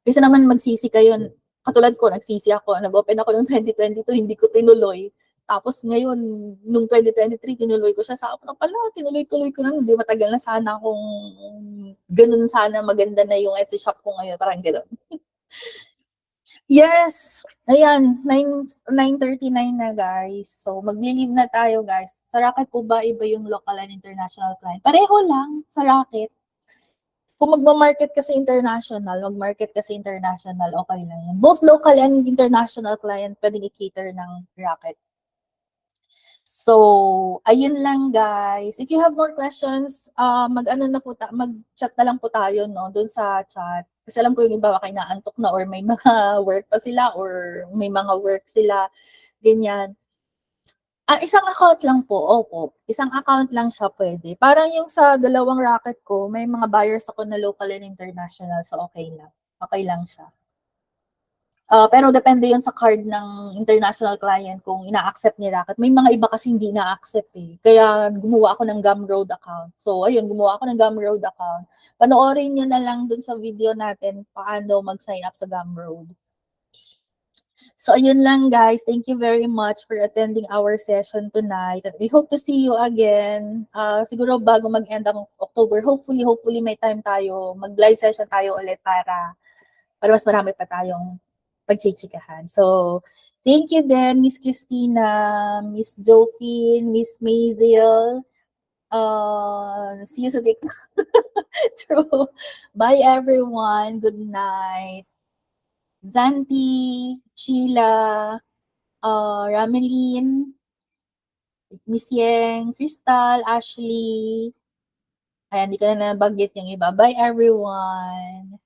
Speaker 1: Kasi naman magsisi kayo, katulad ko, nagsisi ako, nag-open ako noong 2022, hindi ko tinuloy. Tapos ngayon, nung 2023, tinuloy ko siya. Sa ako na pala, tinuloy-tuloy ko na, hindi matagal na sana kung ganun sana, maganda na yung Etsy shop ko ngayon, parang gano'n. Yes, ayan, 9:39 na guys. So, magli-leave na tayo guys. Sa Racket po ba, iba yung local and international client? Pareho lang sa Racket. Kung magma-market kasi international, mag-market kasi international, okay lang yan. Both local and international client pwedeng i-cater ng Racket. So, ayun lang guys. If you have more questions, mag-chat na lang po tayo doon sa chat. Kasi alam ko yung iba baka inaantok na or may mga work pa sila or may mga work sila, ganyan. Isang account lang po, opo. Isang account lang siya pwede. Parang yung sa dalawang racket ko, may mga buyers ako na local and international, so okay lang. Okay lang siya. Pero depende yun sa card ng international client kung ina-accept ni Racket. May mga iba kasi hindi na-accept eh. Kaya gumawa ako ng Gumroad account. So, ayun, gumawa ako ng Gumroad account. Panoorin nyo na lang dun sa video natin paano mag-sign up sa Gumroad. So, ayun lang guys. Thank you very much for attending our session tonight. We hope to see you again. Siguro bago mag-end ang October, hopefully may time tayo. Mag-live session tayo ulit para mas marami pa tayong pagchichikahan. So, thank you then, Miss Christina, Miss Jophine, Miss Maisel. See you sa TikTok. True. Bye, everyone. Good night. Zanti, Sheila, Rameline, Miss Yeng, Crystal, Ashley. Ayan, di ko na nabanggit yung iba. Bye, everyone.